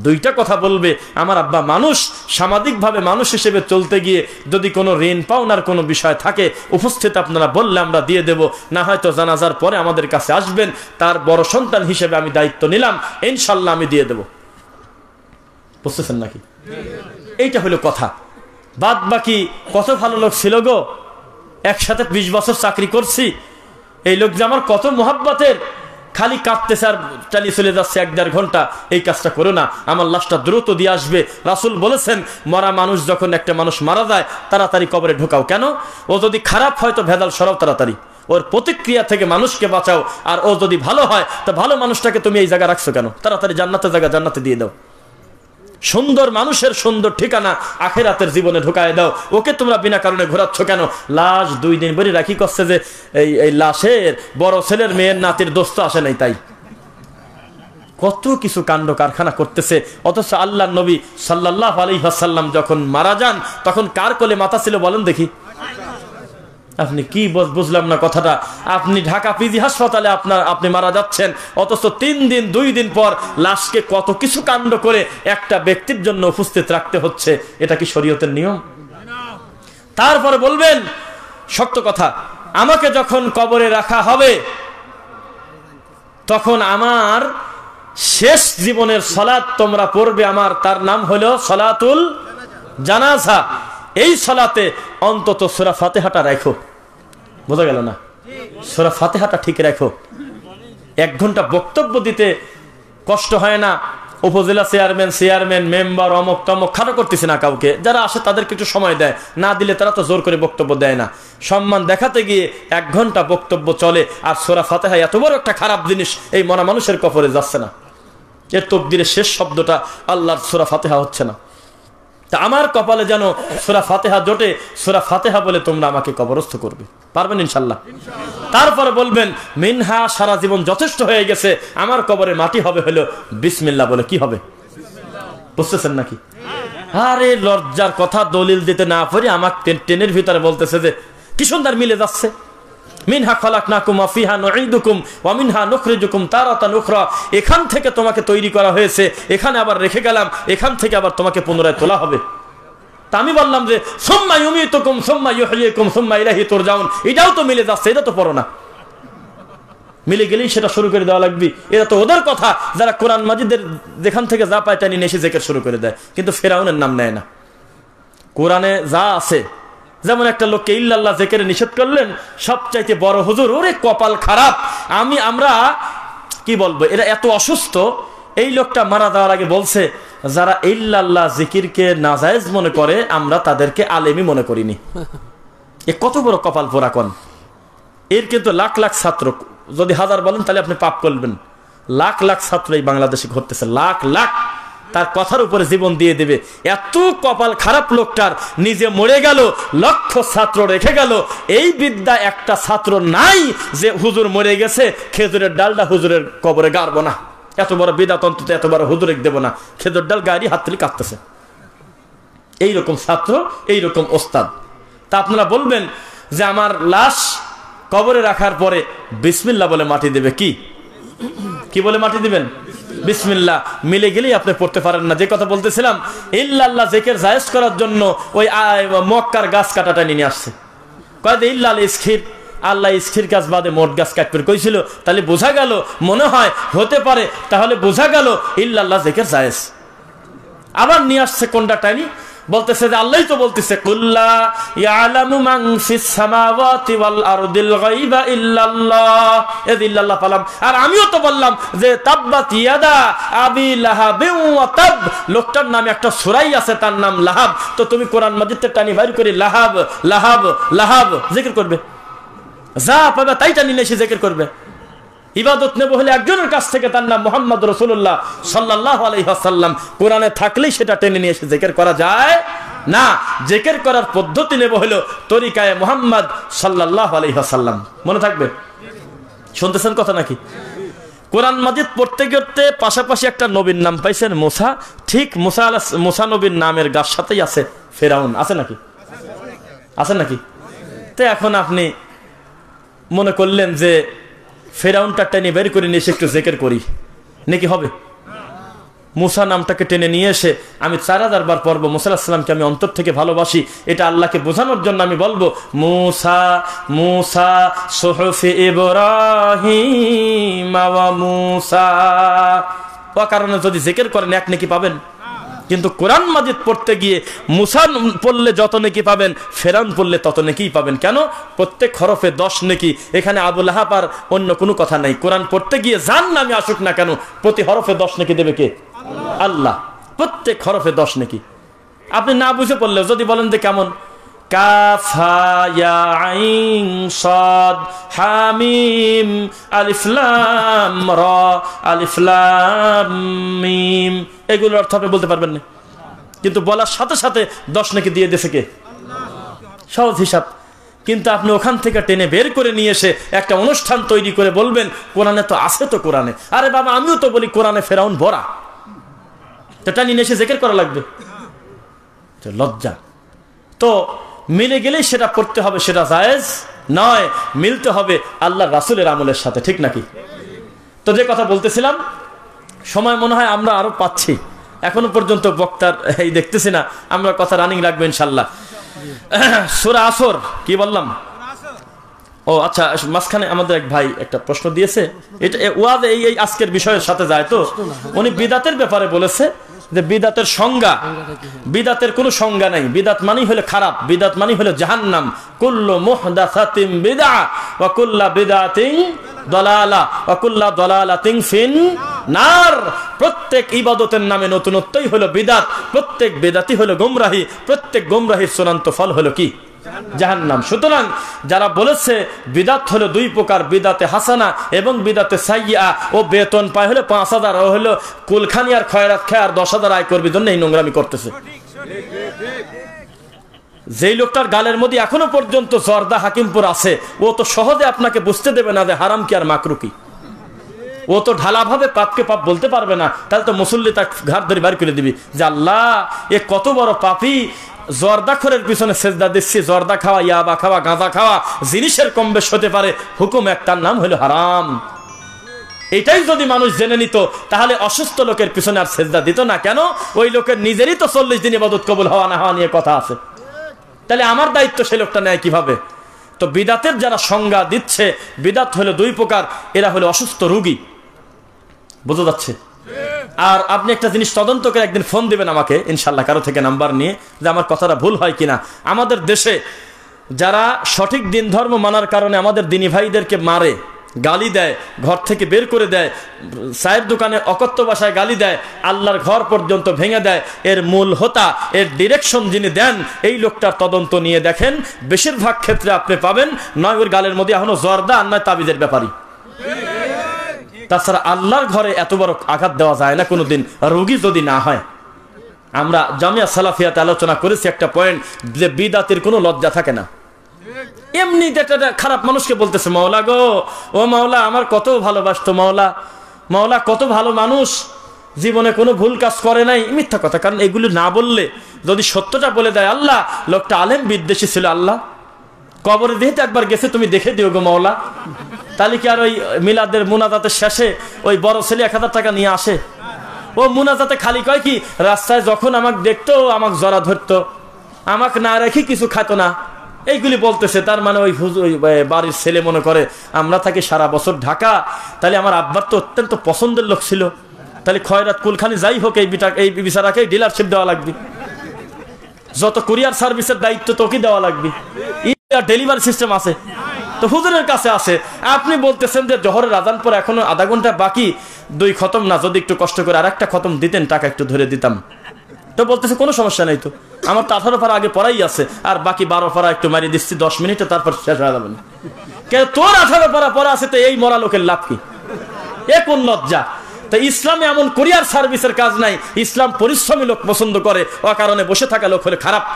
2টা কথা বলবে, আমার আব্বা মানুষ, সামাজিকভাবে মানুষ হিসেবে চলতে গিয়ে যদি কোনো ঋণ পাওনার কোনো বিষয় থাকে, উপস্থিত আপনারা বললে আমরা দিয়ে দেব, না হয়তো জানাজার পরে আমাদের কাছে আসবেন, তার বড় সন্তান হিসেবে আমি দায়িত্ব নিলাম, ইনশাল্লাহ আমি দিয়ে দেব। বুঝতেছেন নাকি? এইটা হলো কথা। বাদ বাকি কত ভালো লোক ছিল গো, একসাথে 20 বছর চাকরি করছি, এই লোক যে আমার কত মোহাব্বতের, খালি কাঁদতেছে আর চালিয়ে চলে যাচ্ছে 1.5 ঘন্টা। এই কাজটা করো না, আমার লাশটা দ্রুত দিয়ে আসবে। রাসূল বলেছেন মরা মানুষ যখন একটা মানুষ মারা যায় তাড়াতাড়ি কবরে ঢোকাও। কেন? ও যদি খারাপ হয় তো ভেজাল সরাও তাড়াতাড়ি, ওর প্রতিক্রিয়া থেকে মানুষকে বাঁচাও। আর ও যদি ভালো হয় তো ভালো মানুষটাকে তুমি এই জায়গা রাখছো কেন? তাড়াতাড়ি জান্নাতের জায়গা জান্নাতে দিয়ে দাও। সুন্দর মানুষের সুন্দর ঠিকানা আখিরাতের জীবনে ঢুকায় দাও। ওকে তোমরা বিনা কারণে ঘোরাচ্ছ কেন? লাশ 2 দিন বলি রাখি করছে যে এই লাশের বড় ছেলের মেয়ের নাতির দোস্ত আসে নাই, তাই কত কিছু কাণ্ড কারখানা করতেছে। অথচ আল্লাহর নবী সাল্লাল্লাহু আলাইহি ওয়াসাল্লাম যখন মারা যান তখন কার কোলে মাথা ছিল বলেন দেখি? আপনি কি বুঝলাম না কথাটা। আপনি ঢাকা পিজি হাসপাতালে আপনি মারা যাচ্ছেন, অথচ 3 দিন 2 দিন পর লাশকে কত কিছু কাণ্ড করে একটা ব্যক্তির জন্য উপস্থিত রাখতে হচ্ছে। এটা কি শরীয়তের নিয়ম? তারপরে বলবেন শক্ত কথা, আমাকে যখন কবরে রাখা হবে তখন আমার শেষ জীবনের সালাত তোমরা পড়বে, আমার তার নাম হলো সালাতুল জানাজা। এই সালাতে অন্তত সূরা ফাতিহাটা রাখো। বোঝা গেল না? সূরা ফাতিহাটা ঠিক রাখো। 1 ঘন্টা বক্তব্য দিতে কষ্ট হয় না। উপজেলা চেয়ারম্যান মেম্বার অমক তমক খাটো করতেছে না কাউকে, যারা আসে তাদেরকে একটু সময় দেয়, না দিলে তারা তো জোর করে বক্তব্য দেয় না। সম্মান দেখাতে গিয়ে 1 ঘন্টা বক্তব্য চলে, আর সূরা ফাতিহা এত বড় একটা খারাপ জিনিস এই মরা মানুষের কবরে যাচ্ছে না। এর তাকদীরের শেষ শব্দটা আল্লাহর সূরা ফাতিহা হচ্ছে না। তা আমার কপালে যেন সূরা ফাতিহা জোটে, সূরা ফাতিহা বলে তোমরা আমাকে কবরস্থ করবে। পারবেন ইনশাআল্লাহ? তারপরে বলবেন মিনহা, সারা জীবন যথেষ্ট হয়ে গেছে, আমার কবরে মাটি হবে হলো বিসমিল্লাহ বলে। কি হবে? বুঝতেছেন নাকি? আরে লজ্জার কথা, দলিল দিতে না পারি আমাকে ট্রেনের ভিতরে বলতেছে যে কি সুন্দর মিলে যাচ্ছে। মিনহা খালাকনাকুম ওয়া ফিহা নুঈদুকুম ওয়া মিনহা নুখরিজুকুম তারাতান উখরা, এখান থেকে তোমাকে তৈরি করা হয়েছে, এখানে আবার রেখে গেলাম, এখান থেকে আবার তোমাকে পুনরায় তোলা হবে। তা আমি বললাম যে সুম্মা ইউমীতুকুম সুম্মা ইউহয়িকুম সুম্মা ইলাইহি তুরজাউন, এটাও তো মিলে যাচ্ছে, এটা তো পড়ো না। মিলে গেলেই সেটা শুরু করে দেওয়া লাগবে। এটা তো ওদের কথা যারা কোরআন মাজিদের যেখান থেকে যা পায় তা নিয়ে এসে জিকির শুরু করে দেয়, কিন্তু ফেরাউনের নাম নেয় না। কোরআনে যা আছে, যেমন একটা লোককে ইল্লাল্লাহ জিকিরে নিষেধ করলেন, সবচাইতে বড় হুজুর, ওরে কপাল খারাপ। আমরা কি বলবো, এরা এত অসুস্থ। এই লোকটা মারা যাওয়ার আগে বলছে, যারা ইল্লাল্লাহ জিকিরকে নাজায়েজ মনে করে আমরা তাদেরকে আলেমই মনে করিনি। এ কত বড় কপাল পোড়া কোন। এর কিন্তু লাখ লাখ ছাত্র, যদি হাজার বলেন তাহলে আপনি পাপ করবেন। লাখ লাখ ছাত্র এই বাংলাদেশে ঘটতেছে, লাখ লাখ, তার কথার উপরে জীবন দিয়ে দেবে। এত কপাল খারাপ লোকটার, নিজে মরে গেল, লক্ষ ছাত্র রেখে গেল। এই বিদ্যা একটা ছাত্র নাই যে হুজুর মরে গেছে, খেজুরের ডালটা হুজুরের কবরে গাড়বো না, এত বড় বিদ্যাত অন্তত এত বড় হুজুরে দেবো না, খেজুর ডাল গাড়ি হাত তুলে কাঁদতেছে। এইরকম ছাত্র, এইরকম ওস্তাদ। তা আপনারা বলবেন যে আমার লাশ কবরে রাখার পরে বিসমিল্লাহ বলে মাটি দেবে, কি বলে মাটি দিবেন? বিসমিল্লাহ। মিলে গেলেই আপনি পড়তে পারেন না। যে কথা বলতেছিলাম, ইল্লাল্লাহ জিকির জায়েজ করার জন্য ওই মক্কার গাছ কাটাটা নিয়ে আসছে। কয় যে ইল্লাল ইসখির, আল্লাহ ইসখির গাছ বাদে মোট গাছ কাটবে কইছিল। তাহলে বোঝা গেল, মনে হয় হতে পারে, তাহলে বোঝা গেল ইল্লাল্লাহ জিকির জায়েজ। আবার নিয়ে আসছে কোনটা টাইনি, বলতেছে যে আল্লাহই তো বলতেছে কুল্লা ইয়ালামু মান ফিস সামাওয়াতি ওয়াল আরদিল গায়বা ইল্লাল্লাহ, এদ ইল্লাল্লাহ পালাম। আর আমিও তো বললাম যে তাব্বাত ইয়াদা আবি লাহাব ওয়া তাব, লোকটার নামে একটা সূরাই আছে, তার নাম লাহাব। তো তুমি কোরআন মাজিদে টানি বাইর করে লাহাব লাহাব লাহাব জিকির করবে, যা পাবে তাই টানি এসে জিকির করবে। ইবাদত নেব হলে একজনের কাছ থেকে, তার নাম মুহাম্মদ রাসূলুল্লাহ সাল্লাল্লাহু আলাইহি ওয়াসাল্লাম। কোরআনে থাকলেই সেটা টেনে নিয়ে এসে জিকির করা যায় না। জিকির করার পদ্ধতি নেব হলো তরিকায়ে মুহাম্মদ সাল্লাল্লাহু আলাইহি ওয়াসাল্লাম। মনে থাকবে? শুনতেছেন কথা নাকি? কোরআন মাজিদ পড়তে গিয়ে পাশাপাশি একটা নবীর নাম পাইছেন, মুসা। ঠিক মুসা নবীর নামের গাছ সাথেই আছে ফেরাউন। আছে নাকি? আছে নাকি? তো এখন আপনি মনে করলেন যে ফেরাউনটা টেনে বের করে নিয়ে এসে একটু জিকির করি, নাকি হবে? মুসা নামটাকে টেনে নিয়ে এসে আমি 4000 বার পড়বো, মুসা আলাইহিস সালামকে আমি অন্তর থেকে ভালোবাসি, এটা আল্লাহকে বোঝানোর জন্য আমি বলবো মুসা মুসা সুহুফি ইব্রাহিম ওয়া মুসা। ও কারণে যদি জিকির করেন এক নেকি পাবেন, কিন্তু কোরআন মাজিদ পড়তে গিয়ে মুসা পড়লে যত নেকি পাবেন, ফেরাউন পড়লে তত নেকি পাবেন। কেন? প্রত্যেক হরফে 10 নেকি। এখানে আবু লাহাব আর অন্য কোনো কথা নাই। কোরআন পড়তে গিয়ে যার নামে আসুক না কেন, প্রতি হরফে 10 নেকি দেবে কে? আল্লাহ। প্রত্যেক হরফে 10 নেকি। আপনি না বুঝে পড়লে যদি বলেন যে কেমন, কাফ হা ইয়া আইন সাদ হা মিম আলিফ লাম রা আলিফ লাম মিম, এগুলোর অর্থ আপনি বলতে পারবেন না, কিন্তু বলার সাথে সাথে 10 নাকি দিয়ে দিয়েছে কে? সহজ হিসাব। কিন্তু আপনি ওখান থেকে টেনে বের করে নিয়ে এসে একটা অনুষ্ঠান তৈরি করে বলবেন কোরআনে তো আছে, তো কোরআনে। আরে বাবা, আমিও তো বলি কোরআনে ফেরাউন ভরা, তো টানি নিয়ে এসে জিকির করা লাগবে, লজ্জা। তো মিলে গেলেই সেটা পড়তে হবে, সেটা জায়েজ নয়। মিলতে হবে আল্লাহ রাসূলের আমলের সাথে, ঠিক নাকি? তো যে কথা বলতেছিলাম, সময় মনে হয় আমরা আরো পাচ্ছি, এখনো পর্যন্ত বক্তার এই দেখতেছি না। আমরা কথা রানিং রাখবো ইনশাল্লাহ। সূরা আসর কি বললাম? ও আচ্ছা, মাঝখানে আমাদের এক ভাই একটা প্রশ্ন দিয়েছে, এটা ওয়াজ এই আজকের বিষয়ের সাথে যায়। তো উনি বিদাতের ব্যাপারে বলেছে যে বিদাতের সংজ্ঞা, বিদাতের কোনো সংজ্ঞা নাই। বিদাত মানেই হলো খারাপ, বিদাত মানেই হলো জাহান্নাম। কুল্লু মুহদাসাতিন বিদআ ওয়া কুল্লু বিদআতিন দালালা ওয়া কুল্লু দালালাতিন ফিন নার। প্রত্যেক ইবাদতের নামে নতুনত্বই হলো বিদাত, প্রত্যেক বিদাতই হলো গোমরাহি, প্রত্যেক গোমরাহির চূড়ান্ত ফল হলো কি? জাহান্নাম। সুতরাং যারা বলেছে বিদাত হলো 2 প্রকার, বিদাতে হাসানা এবং বিদাতে সাইয়্যা, ও বেতন পায় হলো 5000, ও হলো কুলখানি আর খয়রাত খায় আর 10,000 আয় করবে জন্য এই নোংরামি করতেছে। যেই লোকটার গালের মধ্যে এখনো পর্যন্ত জর্দা হাকিমপুর আছে, ও তো সহজে আপনাকে বুঝতে দেবে না যে হারাম কি আর মাকরু কি। ও তো ঢালাভাবে পাপকে পাপ বলতে পারবে না। তাহলে তো মুসল্লি তার ঘাট ধরে বাড়ি করে দিবি যে আল্লাহ, এ কত বড় পাপী, জর্দাখোরের পিছনে সেজদা দিচ্ছি, জর্দা খাওয়া, ইয়াবা খাওয়া, গাঁজা খাওয়া জিনিসের কম বেশ হতে পারে, হুকুম একটার নাম হলো হারাম। এটাই যদি মানুষ জেনে নিত তাহলে অসুস্থ লোকের পিছনে আর সেজদা দিত না। কেন? ওই লোকের নিজেরই তো 40 দিন ইবাদত কবুল হওয়া না হওয়া নিয়ে কথা আছে, তাহলে আমার দায়িত্ব সেই লোকটা নেয় কিভাবে? তো বিদাতের যারা সংজ্ঞা দিচ্ছে, বিদাত হলো দুই প্রকার, এরা হলো অসুস্থ রোগী, বোঝা যাচ্ছে? আর আপনি একটা জিনিস তদন্ত করে একদিন ফোন দিবেন আমাকে ইনশাল্লাহ, কারো থেকে নাম্বার নিয়ে, যে আমার কথাটা ভুল হয় কিনা। আমাদের দেশে যারা সঠিক দিন ধর্ম মানার কারণে আমাদের দিনী ভাইদেরকে মারে, গালি দেয়, ঘর থেকে বের করে দেয়, চায়ের দোকানে অকথ্য ভাষায় গালি দেয়, আল্লাহর ঘর পর্যন্ত ভেঙে দেয়, এর মূল হোতা, এর ডিরেকশন যিনি দেন, এই লোকটার তদন্ত নিয়ে দেখেন, বেশিরভাগ ক্ষেত্রে আপনি পাবেন নয় ওর গালের মধ্যে এখনো জর্দা আর নয় তাবিজের ব্যাপারী। তাছাড়া আল্লাহর ঘরে এত বড় আঘাত দেওয়া যায় না কোনোদিন, রোগী যদি না হয়। আমরা জামিয়া সালাফিয়াতে আলোচনা করেছি একটা পয়েন্ট, যে বিদাতের কোনো লজ্জা থাকে না। এমনি যেটা খারাপ মানুষকে বলতেছে, মাওলা গো, ও মাওলা আমার কত ভালোবাসতো, মাওলা, মাওলা কত ভালো মানুষ, জীবনে কোনো ভুল কাজ করে নাই, মিথ্যা কথা। কারণ এগুলো না বললে যদি সত্যটা বলে দেয়, আল্লাহ লোকটা আলেম বিদ্বেষী ছিল, আল্লাহ কবরে যেহেতু একবার গেছে তুমি দেখে দিও গো মাওলা, তাহলে কি আর ওই মিলাদের মুনাজাতের শেষে ওই বড় ছেলে 1000 টাকা নিয়ে আসে? ও মুনাজাতে খালি কয় কি, রাস্তায় যখন আমাকে দেখতো আমাকে জড়া ধরতো, আমাকে না রেখে কিছু খাতো না, এইগুলি বলতেছে। তার মানে ওই বাড়ির ছেলে মনে করে আমরা থাকি সারা বছর ঢাকা, তাহলে আমার আব্বার তো অত্যন্ত পছন্দের লোক ছিল, তাহলে খয়রাত কুলখানি যাই হোক এই বিচারাকে ডিলারশিপ দেওয়া লাগবে, যত কুরিয়ার সার্ভিসের দায়িত্ব তোকে দেওয়া লাগবে, ডেলিভারি সিস্টেম আছে তো হুজুরের কাছে আছে। আপনি বলতেছেন যে জোহরের আজান পর এখনো আধা ঘন্টা বাকি, 2 খতম না, যদি একটু কষ্ট করে আরেকটা খতম দিতেন টাকা একটু ধরে দিতাম। তো বলতেছে কোনো সমস্যা নেই, তো আমার তো 18 পারা আগে পড়াই আছে, আর বাকি 12 পারা একটু মারিয়ে দিচ্ছি 10 মিনিটে, তারপর শেষ হয়ে যাবে। তোর 18 পারা পড়া আছে, তো এই মরা লোকের লাভ কি? এ কোন লজ্জা? তো ইসলামে এমন কুরিয়ার সার্ভিসের কাজ নাই। ইসলাম পরিশ্রমী লোক পছন্দ করে, ও কারণে বসে থাকা লোক হলে খারাপ।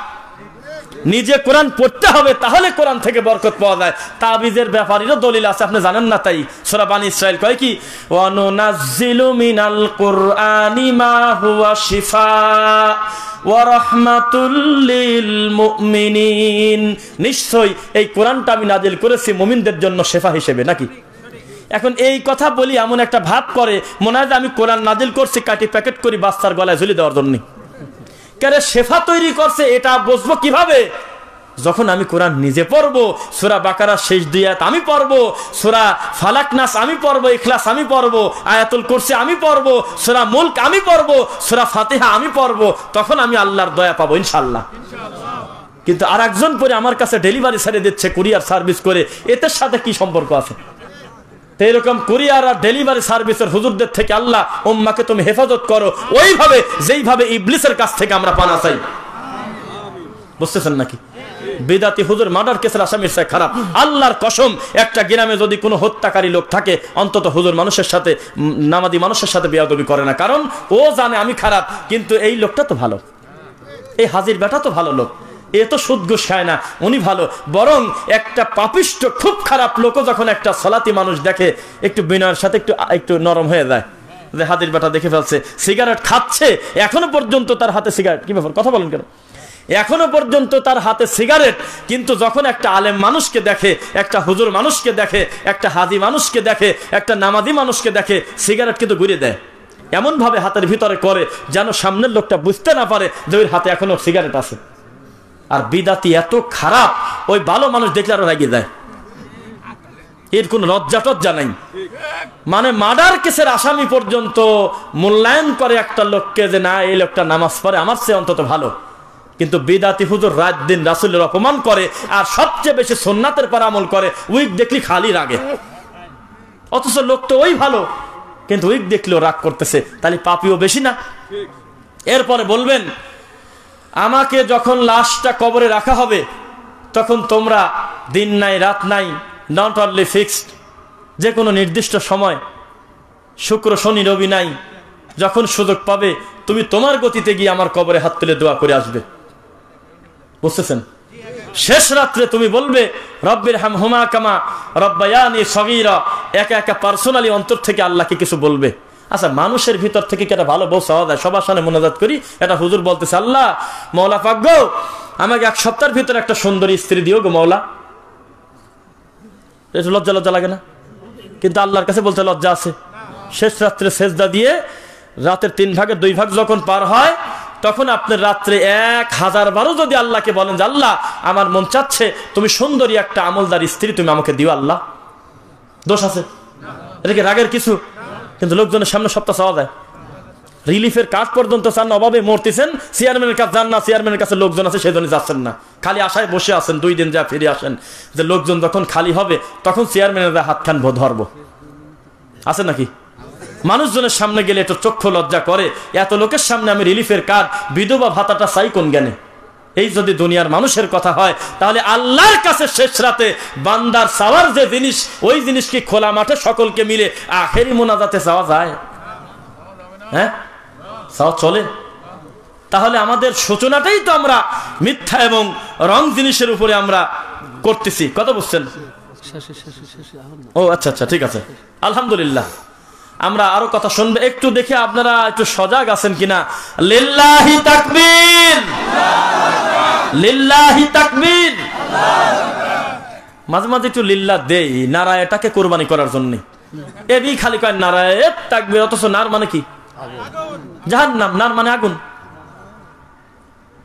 নিজে কোরআন পড়তে হবে, তাহলে কোরআন থেকে বরকত পাওয়া যায়। তাবিজের ব্যাপারেরও দলিল আছে, আপনি জানেন না? তাই সূরা বানী ইসরাইল কয় কি, ওয়া নুনাজ্জিলু মিনাল কুরআনি মা হুয়া শিফা ওয়া রাহমাতুল লিল মুমিনিন। নিশ্চয় এই কোরআনটা আমি নাজিল করেছি মুমিনদের জন্য শেফা হিসেবে, নাকি? এখন এই কথা বলি এমন একটা ভাব করে মনে হয় যে আমি কোরআন নাজিল করছি কাটি প্যাকেট করি বাচ্চার গলায় ঝুলি দেওয়ার জন্য। কেন শেফা তৈরি করছে এটা বুঝবো কিভাবে? যখন আমি কোরআন নিজে পড়বো, সূরা বাকারার শেষ 2 আয়াত আমি পড়বো, সূরা ফালাক নাস আমি পড়বো, ইখলাস আমি পড়বো, আয়াতুল কুরসি আমি পড়বো, সূরা মুলক আমি পড়বো, সূরা ফাতিহা আমি পড়বো, তখন আমি আল্লাহর দয়া পাবো ইনশাআল্লাহ। কিন্তু আর একজন পরে আমার কাছে ডেলিভারি ছেড়ে দিচ্ছে কুরিয়ার সার্ভিস করে, এটার সাথে কি সম্পর্ক আছে? এরকম কুরিয়ার আর ডেলিভারি সার্ভিসের হুজুরদের থেকে আল্লাহ উম্মাকে তুমি হেফাজত করো, ওইভাবে যেইভাবে ইবলিসের কাছ থেকে আমরা পানা চাই। বুঝতেছেন নাকি? বিদাতি হুজুর মার্ডার কেসের আসামির চেয়ে খারাপ। আল্লাহর কসম, একটা গ্রামে যদি কোনো হত্যাকারী লোক থাকে, অন্তত হুজুর মানুষের সাথে, নামাজি মানুষের সাথে বেয়াদবি করে না, কারণ ও জানে আমি খারাপ, কিন্তু এই লোকটা তো ভালো, এই হাজির বেটা তো ভালো লোক, এ তো সুদ ঘুষ খায় না, উনি ভালো। বরং একটা পাপিষ্ট খুব খারাপ লোকও যখন একটা সালাতি মানুষ দেখে, একটু বিনয়ের সাথে একটু নরম হয়ে যায়, যে হাজির বেটা দেখে ফেলছে সিগারেট খাচ্ছে, এখনো পর্যন্ত তার হাতে সিগারেট। কি ব্যাপার, কথা বলেন কেন? এখনো পর্যন্ত তার হাতে সিগারেট, কিন্তু যখন একটা আলেম মানুষকে দেখে, একটা হুজুর মানুষকে দেখে, একটা হাজি মানুষকে দেখে, একটা নামাজি মানুষকে দেখে, সিগারেট কিন্তু ঘুরিয়ে দেয়, এমন ভাবে হাতের ভিতরে করে যেন সামনের লোকটা বুঝতে না পারে যে ওই হাতে এখনো সিগারেট আছে। আর বিদাতি এত খারাপ, ওই ভালো মানুষ দেখলে আরো রেগে যায়, এর কোন লজ্জা টজ্জা নাই। মানে মার্ডার কেসের আসামি পর্যন্ত মূল্যায়ন করে একটা লোককে, যে না এই লোকটা নামাজ পড়ে, আমার চেয়ে অন্তত ভালো। কিন্তু বিদাতি হুজুর রাত দিন রাসূলের অপমান করে, আর সবচেয়ে বেশি সুন্নাতের পর আমল করে, উইক দেখলি খালি রাগে, অথচ লোক তো ওই ভালো, কিন্তু উইক দেখলেও রাগ করতেছে, তাহলে পাপিও বেশি না? এরপরে বলবেন, আমাকে যখন লাশটা কবরে রাখা হবে, তখন তোমরা দিন নাই রাত নাই, নট অনলি ফিক্সড, যে কোনো নির্দিষ্ট সময়, শুক্র শনি রবি নাই, যখন সুযোগ পাবে তুমি তোমার গতিতে গিয়ে আমার কবরে হাত তুলে দোয়া করে আসবে। বুঝতেছেন? শেষ রাত্রে তুমি বলবে রব্বির হামহুমা কামা রব্বায়ানি সগীরা, একা একা পার্সোনালি অন্তর থেকে আল্লাহকে কিছু বলবে, আচ্ছা, মানুষের ভিতর থেকে কি একটা ভালো বউ চাওয়া যায়? সবার সামনে মোনাজাত করি, এটা হুজুর বলতেছে, আল্লাহ মওলা পাক গো, আমাকে 1 সপ্তাহের ভিতরে একটা সুন্দরী স্ত্রী দিও গো মওলা। এটা লজ্জা লজ্জা লাগে না? কিন্তু আল্লাহর কাছে বলতে লজ্জা আছে? শেষ রাত্রে সেজদা দিয়ে রাতের 3 ভাগের 2 ভাগ যখন পার হয়, তখন আপনি রাত্রে 1000 বারও যদি আল্লাহকে বলেন যে আল্লাহ আমার মন চাচ্ছে তুমি সুন্দরী একটা আমলদার স্ত্রী তুমি আমাকে দিও, আল্লাহ দোষ আছে? এটা কি রাগের কিছু? কিন্তু লোকজনের সামনে সপ্তাহ চাওয়া যায়। রিলিফের কাজ পর্যন্ত চান, অভাবে মরতেছেন, চেয়ারম্যানের কাছে যান না, চেয়ারম্যানের কাছে লোকজন আছে সেজন্য যাচ্ছেন না, খালি আশায় বসে আছেন 2 দিন যা ফিরে আসেন, যে লোকজন যখন খালি হবে তখন চেয়ারম্যানেরা হাত খান ধরবো। আছে নাকি? মানুষজনের সামনে গেলে একটু চক্ষু লজ্জা করে, এত লোকের সামনে আমি রিলিফের কার্ড বিধবা ভাতাটা চাই কোন জ্ঞানে? এই যদি দুনিয়ার মানুষের কথা হয়, তাহলে আল্লাহর কাছে শেষ রাতে বান্দার চাওয়ার যে জিনিস, ওই জিনিস কি খোলা মাঠে সকলকে মিলে আখেরি মোনাজাতে চাওয়া যায়? হ্যাঁ, চাওয়া চলে? তাহলে আমাদের সূচনাটাই তো আমরা মিথ্যা এবং রং জিনিসের উপরে আমরা করতেছি। কথা বুঝছেন? ও আচ্ছা আচ্ছা, ঠিক আছে, আলহামদুলিল্লাহ। আমরা আরো কথা শুনবে, একটু দেখে আপনারা একটু সজাগ আছেন কিনা। লিল্লাহি তাকবীর, লিল্লাহি তাকবীর। মাঝে মাঝে একটু লিল্লাহ দেই, নারায় এটাকে কোরবানি করার জন্য। এবি খালি কয় নারায় তাকবীর, অথচ নার মানে কি? জাহান্নাম। নার মানে আগুন।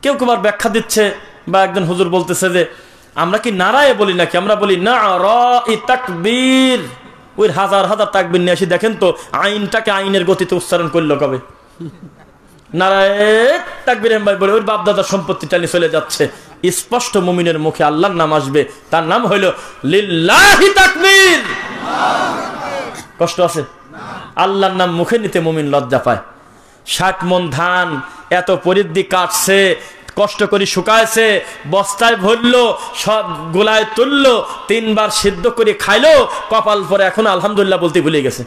কেউ কেউ ব্যাখ্যা দিচ্ছে, বা একজন হুজুর বলতেছে যে আমরা কি নারায় বলি নাকি? আমরা বলি নারায়ে তাকবীর। ওই হাজার হাজার তাকবীর নিয়ে আসি, দেখেন তো আইনটাকে আইনের গতিতে উচ্চারণ করলো কবে? নারায়ে তাকবীর বলে ওই বাপদাদার সম্পত্তি টানি চলে যাচ্ছে। স্পষ্ট মুমিনের মুখে আল্লাহর নাম আসবে, তার নাম হইল লিল্লাহি তাকবীর। কষ্ট আছে? আল্লাহর নাম মুখে নিতে মুমিন লজ্জা পায়। 60 মণ ধান এত পরিদ্ধি কাটছে, কষ্ট করে শুকায়ছে, বস্তায় ভরলো, সব গোলায় তুললো, 3 বার সিদ্ধ করে খাইলো, কপাল পরে এখন আলহামদুলিল্লাহ বলতে ভুলে গেছে।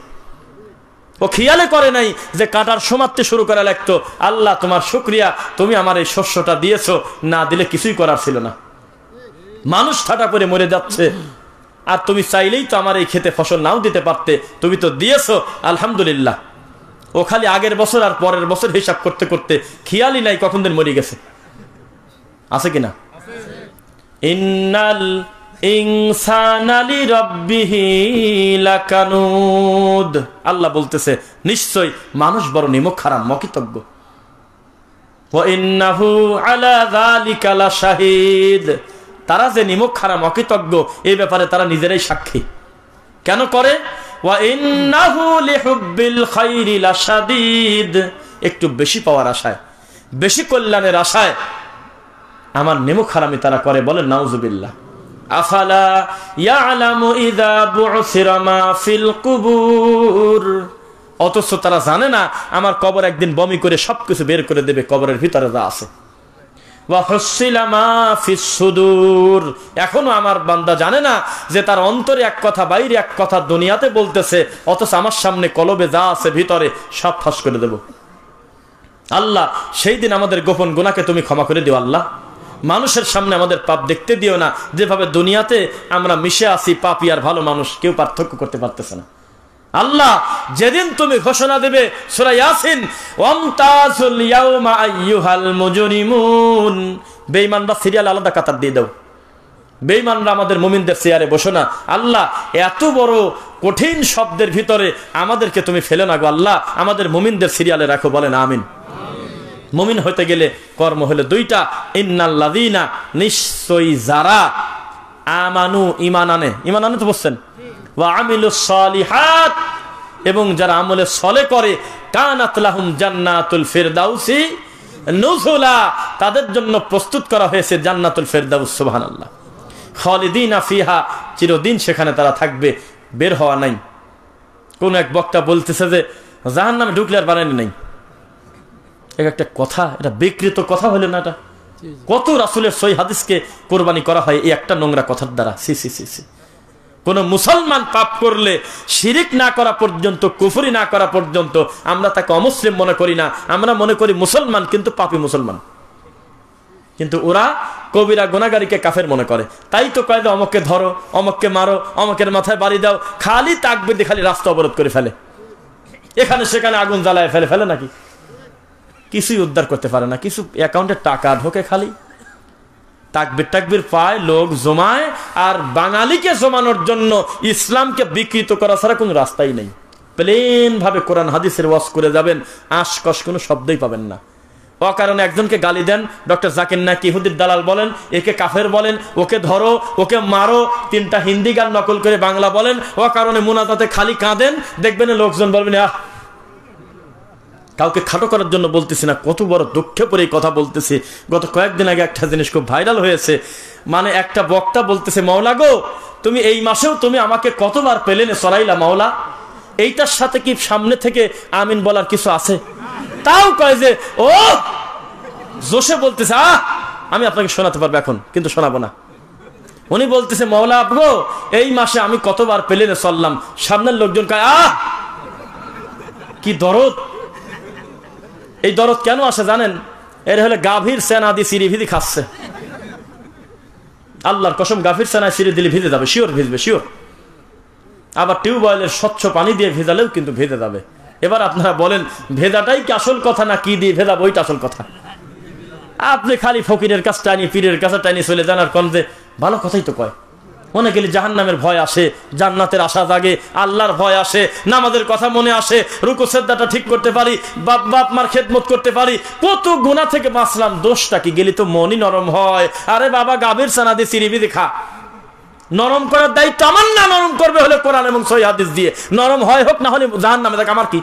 ও খেয়ালে করে নাই যে কাটার সমাপ্তি শুরু করা লাগতো। আল্লাহ তোমার শুকরিয়া, তুমি আমার এই শস্যটা দিয়েছো, না দিলে কিছুই করার ছিল না। মানুষ ঠাটা করে মরে যাচ্ছে, আর তুমি চাইলেই তো আমার এই খেতে ফসল নাও দিতে পারতে, তুমি তো দিয়েছো, আলহামদুলিল্লাহ। ও খালি আগের বছর আর পরের বছর হিসাব করতে করতে খেয়ালই নাই কখন দিন মরে গেছে। আছে কিনা? ইন্নাল ইনসানা লিরাব্বিহি লাকানুদ। আল্লাহ বলতেছে নিশ্চয় মানুষ বড় নিমক হারাম, অকৃতজ্ঞ। ওয়া ইন্নাহু আলা যালিকা লাশাহিদ। তারা যে নিমক হারাম, অকৃতজ্ঞ, এই ব্যাপারে তারা নিজেরাই সাক্ষী। কেন করে? ওয়া ইন্নাহু লিহুব্বিল খাইরি লাশাদীদ। একটু বেশি পাওয়ার আশায়, বেশি কল্যাণের আশায় আমার নিমক হারামি তারা করে। বলেন নাউজুবিল্লাহ। আফালা ইয়ালামু ইযা বু'সিরা মা ফিল কুবুর। অথচ তারা জানে না আমার কবর একদিন বমি করে সবকিছু বের করে দেবে, কবরের ভিতরে যা আছে। ওয়া হুসিলা মা ফিস সুদূর। এখনো আমার বান্দা জানে না যে তার অন্তরে এক কথা, বাইরে এক কথা দুনিয়াতে বলতেছে, অথচ আমার সামনে কলবে যা আছে ভিতরে সব ফাঁস করে দেব। আল্লাহ সেই দিন আমাদের গোপন গুনাহকে তুমি ক্ষমা করে দিও আল্লাহ। মানুষের সামনে আমাদের পাপ দেখতে দিও না। যেভাবে দুনিয়াতে আমরা মিশে আছি, পাপী আর ভালো মানুষ কেউ পার্থক্য করতে পারতেছে না। আল্লাহ যেদিন তুমি ঘোষণা দেবে সূরা ইয়াসিন, ওয়ামতাজুল ইয়াউমা আইয়ুহাল মুজরিমুন, বেঈমানরা সিরিয়াল আলাদা কাতার দিয়ে দাও। বেঈমানরা আমাদের মুমিনদের চেয়ারে বসো না। আল্লাহ এত বড় কঠিন শব্দের ভিতরে আমাদেরকে তুমি ফেলে না গো আল্লাহ, আমাদের মুমিনদের সিরিয়ালে রাখো। বলেন আমিন। মুমিন হতে গেলে কর্ম হলো 2টা। ইন্নাল্লাযীনা, নিশ্চয়ই যারা, আমানু, ঈমান আনে, ঈমান আনে তো বলছেন, ওয়া আমিলুস সালিহাত, এবং যারা আমলে সলে করে, কানাত লাহুম জান্নাতুল ফিরদাউসি নুজুলা, তাদের জন্য প্রস্তুত করা হয়েছে জান্নাতুল ফিরদাউস। সুবহানাল্লাহ। খালিদিনা ফিহা, চিরদিন সেখানে তারা থাকবে, বের হওয়া নাই। কোন এক বক্তা বলতেছে যে জাহান্নামে ঢুকলে আর বানানি নাই। একটা কথা, এটা বিকৃত কথা হলো না? এটা কত রাসূলের সহিহ হাদিসকে কোরবানি করা হয় এই একটা নোংরা কথার দ্বারা। সি সি সি সি। কোন মুসলমান পাপ করলে শিরিক না করা পর্যন্ত, কুফরি না করা পর্যন্ত আমরা তাকে অমুসলিম মনে করি না, আমরা মনে করি মুসলমান, কিন্তু পাপী মুসলমান। কিন্তু ওরা কবিরা গুনাহগারীকে কাফের মনে করে। তাই তো কয় অমককে ধরো, অমককে মারো, অমকের মাথায় বাড়ি দাও, খালি তাকবীর দিয়ে খালি রাস্তা অবরোধ করে ফেলে। এখানে সেখানে আগুন জ্বালায় ফেলে নাকি? কিছুই উদ্ধার করতে পারে না, কিছু অ্যাকাউন্টে টাকা ঢোকে খালি, তাকবীর পায়, লোক জমায়, আর বাঙালিকে জমানোর জন্য ইসলামকে বিকৃত করা ছাড়া কোনো রাস্তাই নেই। প্লেন ভাবে কোরআন হাদিসের ওয়াজ করে যাবেন, আশকশ কোনো শব্দই পাবেন না। অকারণে একজনকে গালি দেন, ডক্টর জাকির নায়েক ইহুদির দালাল বলেন, একে কাফের বলেন, ওকে ধরো, ওকে মারো, 3টা হিন্দি গান নকল করে বাংলা বলেন, অকারণে মুনাজাতে খালি কাঁদেন, দেখবেন লোকজন বলবেন আহ। কাউকে খাটো করার জন্য বলতেছি না, কত বড় দুঃখে পরে এই কথা বলতেছি। গত কয়েকদিন আগে একটা জিনিস খুব ভাইরাল হয়েছে, মানে একটা বক্তা বলতেছে, মাওলা গো তুমি এই মাসেও তুমি আমাকে কতবার প্লেনে চড়াইলা মাওলা, এইটার সাথে কি সামনে থেকে আমিন বলার কিছু আছে? তাও কয় যে ও জোশে বলতেছে, আমি আপনাকে শোনাতে পারবো এখন, কিন্তু শোনাবো না। উনি বলতেছে, মাওলা আপগো এই মাসে আমি কতবার প্লেনে চললাম, সামনের লোকজন কয় কি দরদ। এই দরদ কেন আসে জানেন? এর হলে গাভীর সেনা দিয়ে সিঁড়ি ভিদি খাচ্ছে। আল্লাহর কসম, গাভীর সেনায় সিঁড়ি দিলে ভিজে যাবে, শিওর ভিজবে, শিওর। আবার টিউবওয়েলের স্বচ্ছ পানি দিয়ে ভেজালেও কিন্তু ভেজে যাবে। এবার আপনারা বলেন, ভেজাটাই কি আসল কথা না কি দিয়ে ভেজাবো ওইটা আসল কথা? আপনি খালি ফকিরের কাছে টানি, পীরের কাছে টানি চলে যান, আর কন যে ভালো কথাই তো কয়। মনে গেলে জাহান্নামের ভয় আসে, জান্নাতের আশা জাগে, আল্লাহর ভয় আসে, নামাজের কথা মনে আসে, রুকু সেজদাটা ঠিক করতে পারি, বাপ মার খেদমত করতে পারি, কত গুনাহ থেকে বাঁচলাম। দোষটা কি? গেলি তো মনই নরম হয়। আরে বাবা, গাভীর ছানা দিয়ে চিরিবিদি খা। নরম করার দায়িত্ব আমার না, নরম করবে হলে কোরআন এবং সহিহ হাদিস দিয়ে। নরম হয় হোক, না হলে জাহান্নামে যাক, আমার কি?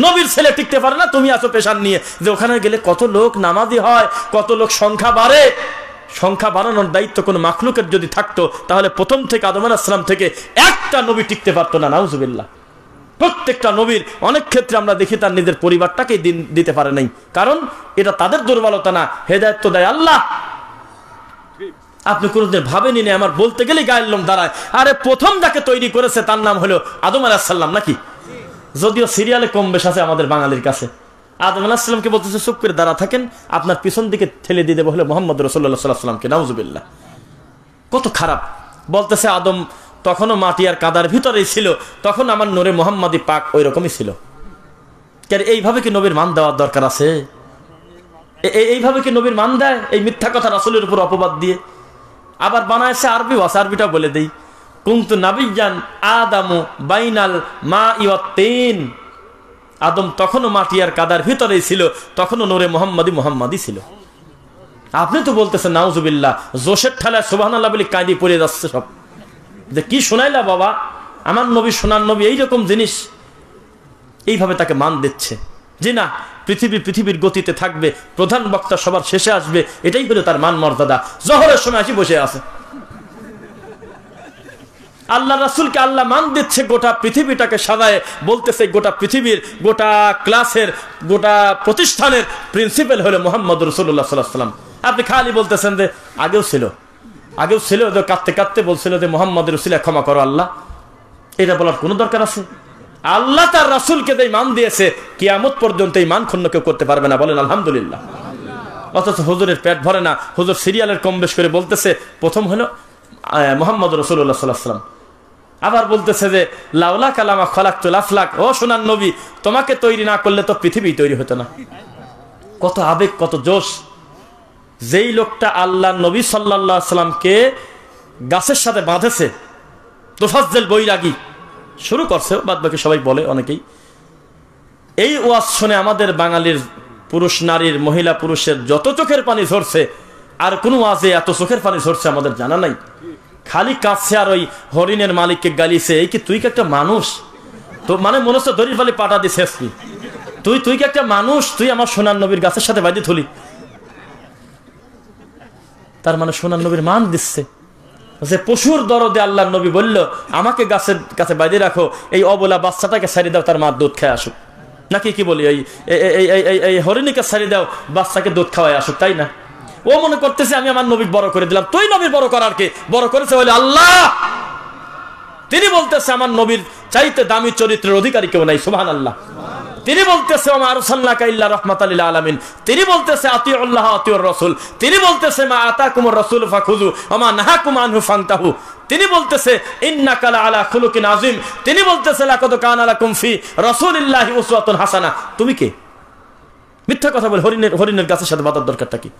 নবীর ছেলে টিকতে পারে না, তুমি আছো পেশার নিয়ে যে ওখানে গেলে কত লোক নামাজি হয়, কত লোক সংখ্যা বাড়ে। সংখ্যা বাড়ানোর দায়িত্ব কোন মাখলুকের যদি থাকতো, তাহলে প্রথম থেকে আদম আলাইহিস সালাম থেকে একটা নবী টিকতে পারতো না। নাউজুবিল্লাহ। প্রত্যেকটা নবীর অনেক ক্ষেত্রে আমরা দেখি তার নিজের পরিবারটাকেই দিতে পারে নাই, কারণ এটা তাদের দুর্বলতা না, হেদায়েত তো দেয় আল্লাহ। আপনি কোনদিন ভাবেনি না, আমার বলতে গেলে গায়ের লোম দাঁড়ায়। আরে প্রথম যাকে তৈরি করেছে তার নাম হলো আদম আলাইহিস সালাম, নাকি? যদিও সিরিয়ালে কম বেশ আছে আমাদের বাঙালির কাছে। আদম আলাইহিস সালামকে বলতেছে চুপ করে দাঁড়া থাকেন, আপনার পিছন দিকে ঠেলে দিয়ে দেবো হলো মুহাম্মদ রাসূলুল্লাহ সাল্লাল্লাহু আলাইহি ওয়াসাল্লামকে। নাউজুবিল্লাহ। কত খারাপ। বলতেছে আদম তখনও মাটি আর কাদার ভিতরেই ছিল, তখন আমার নূরে মুহাম্মাদি পাক ওই রকমই ছিল। এইভাবে কি নবীর মান দেওয়ার দরকার আছে? এইভাবে কি নবীর মান দেয়? এই মিথ্যা কথা রাসূলের উপর অপবাদ দিয়ে। আবার বানায়ছে আরবি ওয়াস, আরবিটা বলে দেই। কুনতু নাবিয়্যান আদামু বাইনাল মাই ওয়াত তিন। আদম তখনও মাটি আর কাদার ভিতরেই ছিল, তখনও নূরে মুহাম্মাদি ছিল। আপনি তো বলতেছেন নাউজুবিল্লাহ, জোশের ঠেলায় সুবহানাল্লাহ বলে কাঁদি পড়ে যাচ্ছে সব, যে কি শোনাইলা বাবা, আমার নবী সোনার নবী এইরকম জিনিস। এইভাবে তাকে মান দিচ্ছে। জি না, পৃথিবীর গতিতে থাকবে, প্রধান বক্তা সবার শেষে আসবে, এটাই হলো তার মান মর্যাদা। জহরের সময় আসি বসে আছে। আল্লাহ রাসূলকে আল্লাহ মান দিচ্ছে, গোটা পৃথিবীটাকে সাজায়, বলতেছে গোটা পৃথিবীর, গোটা ক্লাসের, গোটা প্রতিষ্ঠানের প্রিন্সিপাল হলো মুহাম্মদ রাসূলুল্লাহ সাল্লাল্লাহু আলাইহি ওয়াসাল্লাম। আপনি খালি বলতেছেন যে আগেও ছিল, কাঁদতে বলছিল যে মুহাম্মদের উসিলা ক্ষমা করো আল্লাহ। এটা বলার কোনো দরকার আছে? আল্লাহ তার রাসূলকে যে মান দিয়েছে, কিয়ামত পর্যন্ত এই মান ক্ষুণ্ণ কেউ করতে পারবে না। বলেন আলহামদুলিল্লাহ। অথচ হুজুরের পেট ভরে না, হুজুর সিরিয়ালের কম বেশ করে বলতেছে প্রথম হলো মুহাম্মদ রাসূলুল্লাহ সাল্লাল্লাহু আলাইহি ওয়াসাল্লাম। আবার বলতেছে যে লাউলা কালামা খলাকতুল আফলাক, ও সোনার নবী তোমাকে তৈরি না করলে তো পৃথিবী তৈরি হতো না। কত আবেগ, কত জোশ। যেই লোকটা আল্লাহ নবী সাল্লাল্লাহু আলাইহি সাল্লামকে গাছের সাথে বাঁধেছে, তোফাজ্জল বৈরাগী শুরু করছে, বাদ বাকি সবাই বলে অনেকেই। এই ওয়াজ শুনে আমাদের বাঙালির পুরুষ নারীর, মহিলা পুরুষের যত চোখের পানি ঝরছে, আর কোন ওয়াজে এত চোখের পানি ঝরছে আমাদের জানা নাই। খালি কাছে আর ওই হরিণের মালিককে গালিছে, এই কি তুই কি একটা মানুষ? তো মানে মনে হচ্ছে দড়ির ফালি পাটা দিছিস তুই কি একটা মানুষ? তুই আমার সোনার নবীর গাছের সাথে বাইরে থলি। তার মানে সোনার নবীর মান দিচ্ছে। যে পশুর দরদে আল্লাহর নবী বলল আমাকে গাছের কাছে বাইরে রাখো, এই অবলা বাচ্চাটাকে ছাড়ি দাও, তার মা দুধ খেয়ে আসুক। নাকি কি বলি, এই হরিণীকে ছাড়ি দাও, বাচ্চাকে দুধ খাওয়াই আসুক, তাই না? ও মনে করতেছে আমি আমার নবী বড় করে দিলাম। তুই নবীর বড় করার কে? বড় করেছে বলে আল্লাহ। তিনি বলতেছে আমার নবীর চাইতে দামি চরিত্রের অধিকারী কেউ নাই। সুবহানাল্লাহ। তিনি বলতেছে ওমা আরসালনাকা ইল্লা রাহমাতাল লিল আলামিন। তিনি বলতেছে আতিউল্লাহ আতিউর রাসূল। তিনি বলতেছে মা আতাকুমুর রাসূল ফাখুযু ওয়া মা নাহাকুম আনহু ফান্তাহু। তিনি বলতেছে ইন্নাকা লাআলা খুলুকিন আযীম, তিনি বলতেছে লাকাদ কানা লাকুম ফি রাসূলিল্লাহি উসওয়াতুন হাসানা। তুমি কে? মিথ্যা কথা বলে হরিণের গাছের সাথে বাঁধার দরকারটা কি?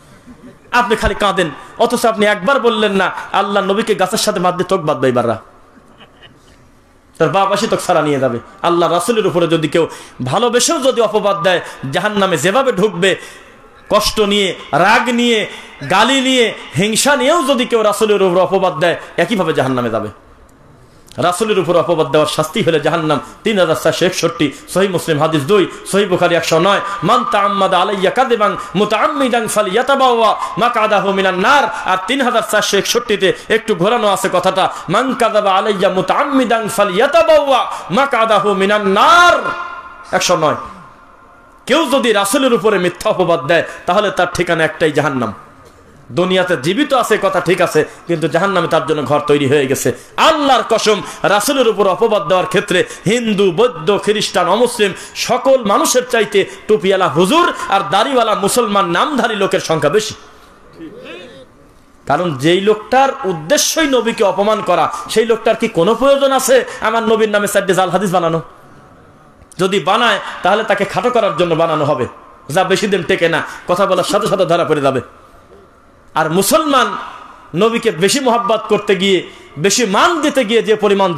আপনি খালি কাঁদেন, অথচ আপনি একবার বললেন না আল্লাহ নবীকে গাছের সাথে বাঁধতে তোক বাঁধবে এবাররা তার বাবাসী তোক ছাড়া নিয়ে যাবে। আল্লাহ রাসূলের উপরে যদি কেউ ভালোবেসেও যদি অপবাদ দেয়, জাহান্নামে যেভাবে ঢুকবে, কষ্ট নিয়ে, রাগ নিয়ে, গালি নিয়ে, হিংসা নিয়েও যদি কেউ রাসূলের উপর অপবাদ দেয়, একইভাবে জাহান্নামে যাবে। রাসূলের উপর অপবাদ দেওয়ার শাস্তি হলে জাহান্নাম। 3461 সহিহ মুসলিম হাদিস 2, সহিহ বুখারী 109, মান তাআম্মাদা আলাইয়া কাযিবান মুতাআম্মিদান ফালিয়াতাবাওয়া মাকআদাহু মিনান নার। আর 3461 তে একটু ঘোরানো আছে কথাটা, মান কাযাবা আলাইয়া মুতাআম্মিদান ফালিয়াতাবাওয়া মাকআদাহু মিনান নার। 109। কেউ যদি রাসূলের উপরে মিথ্যা অপবাদ দেয় তাহলে তার ঠিকানা একটাই, জাহান্নাম। দুনিয়াতে জীবিত আছে কথা ঠিক আছে, কিন্তু জাহান্নামে তার জন্য ঘর তৈরি হয়ে গেছে। আল্লাহর কসম, রাসূলের উপর অপবাদ দেওয়ার ক্ষেত্রে হিন্দু, বৌদ্ধ, খ্রিস্টান, অমুসলিম সকল মানুষের চাইতে টুপিওয়ালা হুজুর আর দাড়িওয়ালা মুসলমান নামধারী লোকের সংখ্যা বেশি। কারণ যেই লোকটার উদ্দেশ্যই নবীকে অপমান করা, সেই লোকটার কি কোনো প্রয়োজন আছে আমার নবীর নামে 4 জাল হাদিস বানানো? যদি বানায় তাহলে তাকে খাটো করার জন্য বানানো হবে, যা বেশি দিন টেকে না, কথা বলার সাথে সাথে ধরা পড়ে যাবে। আর মুসলমান নবীকে বেশি মোহাব্বত করতে গিয়ে, বেশি মান দিতে গিয়ে যে পরিমাণ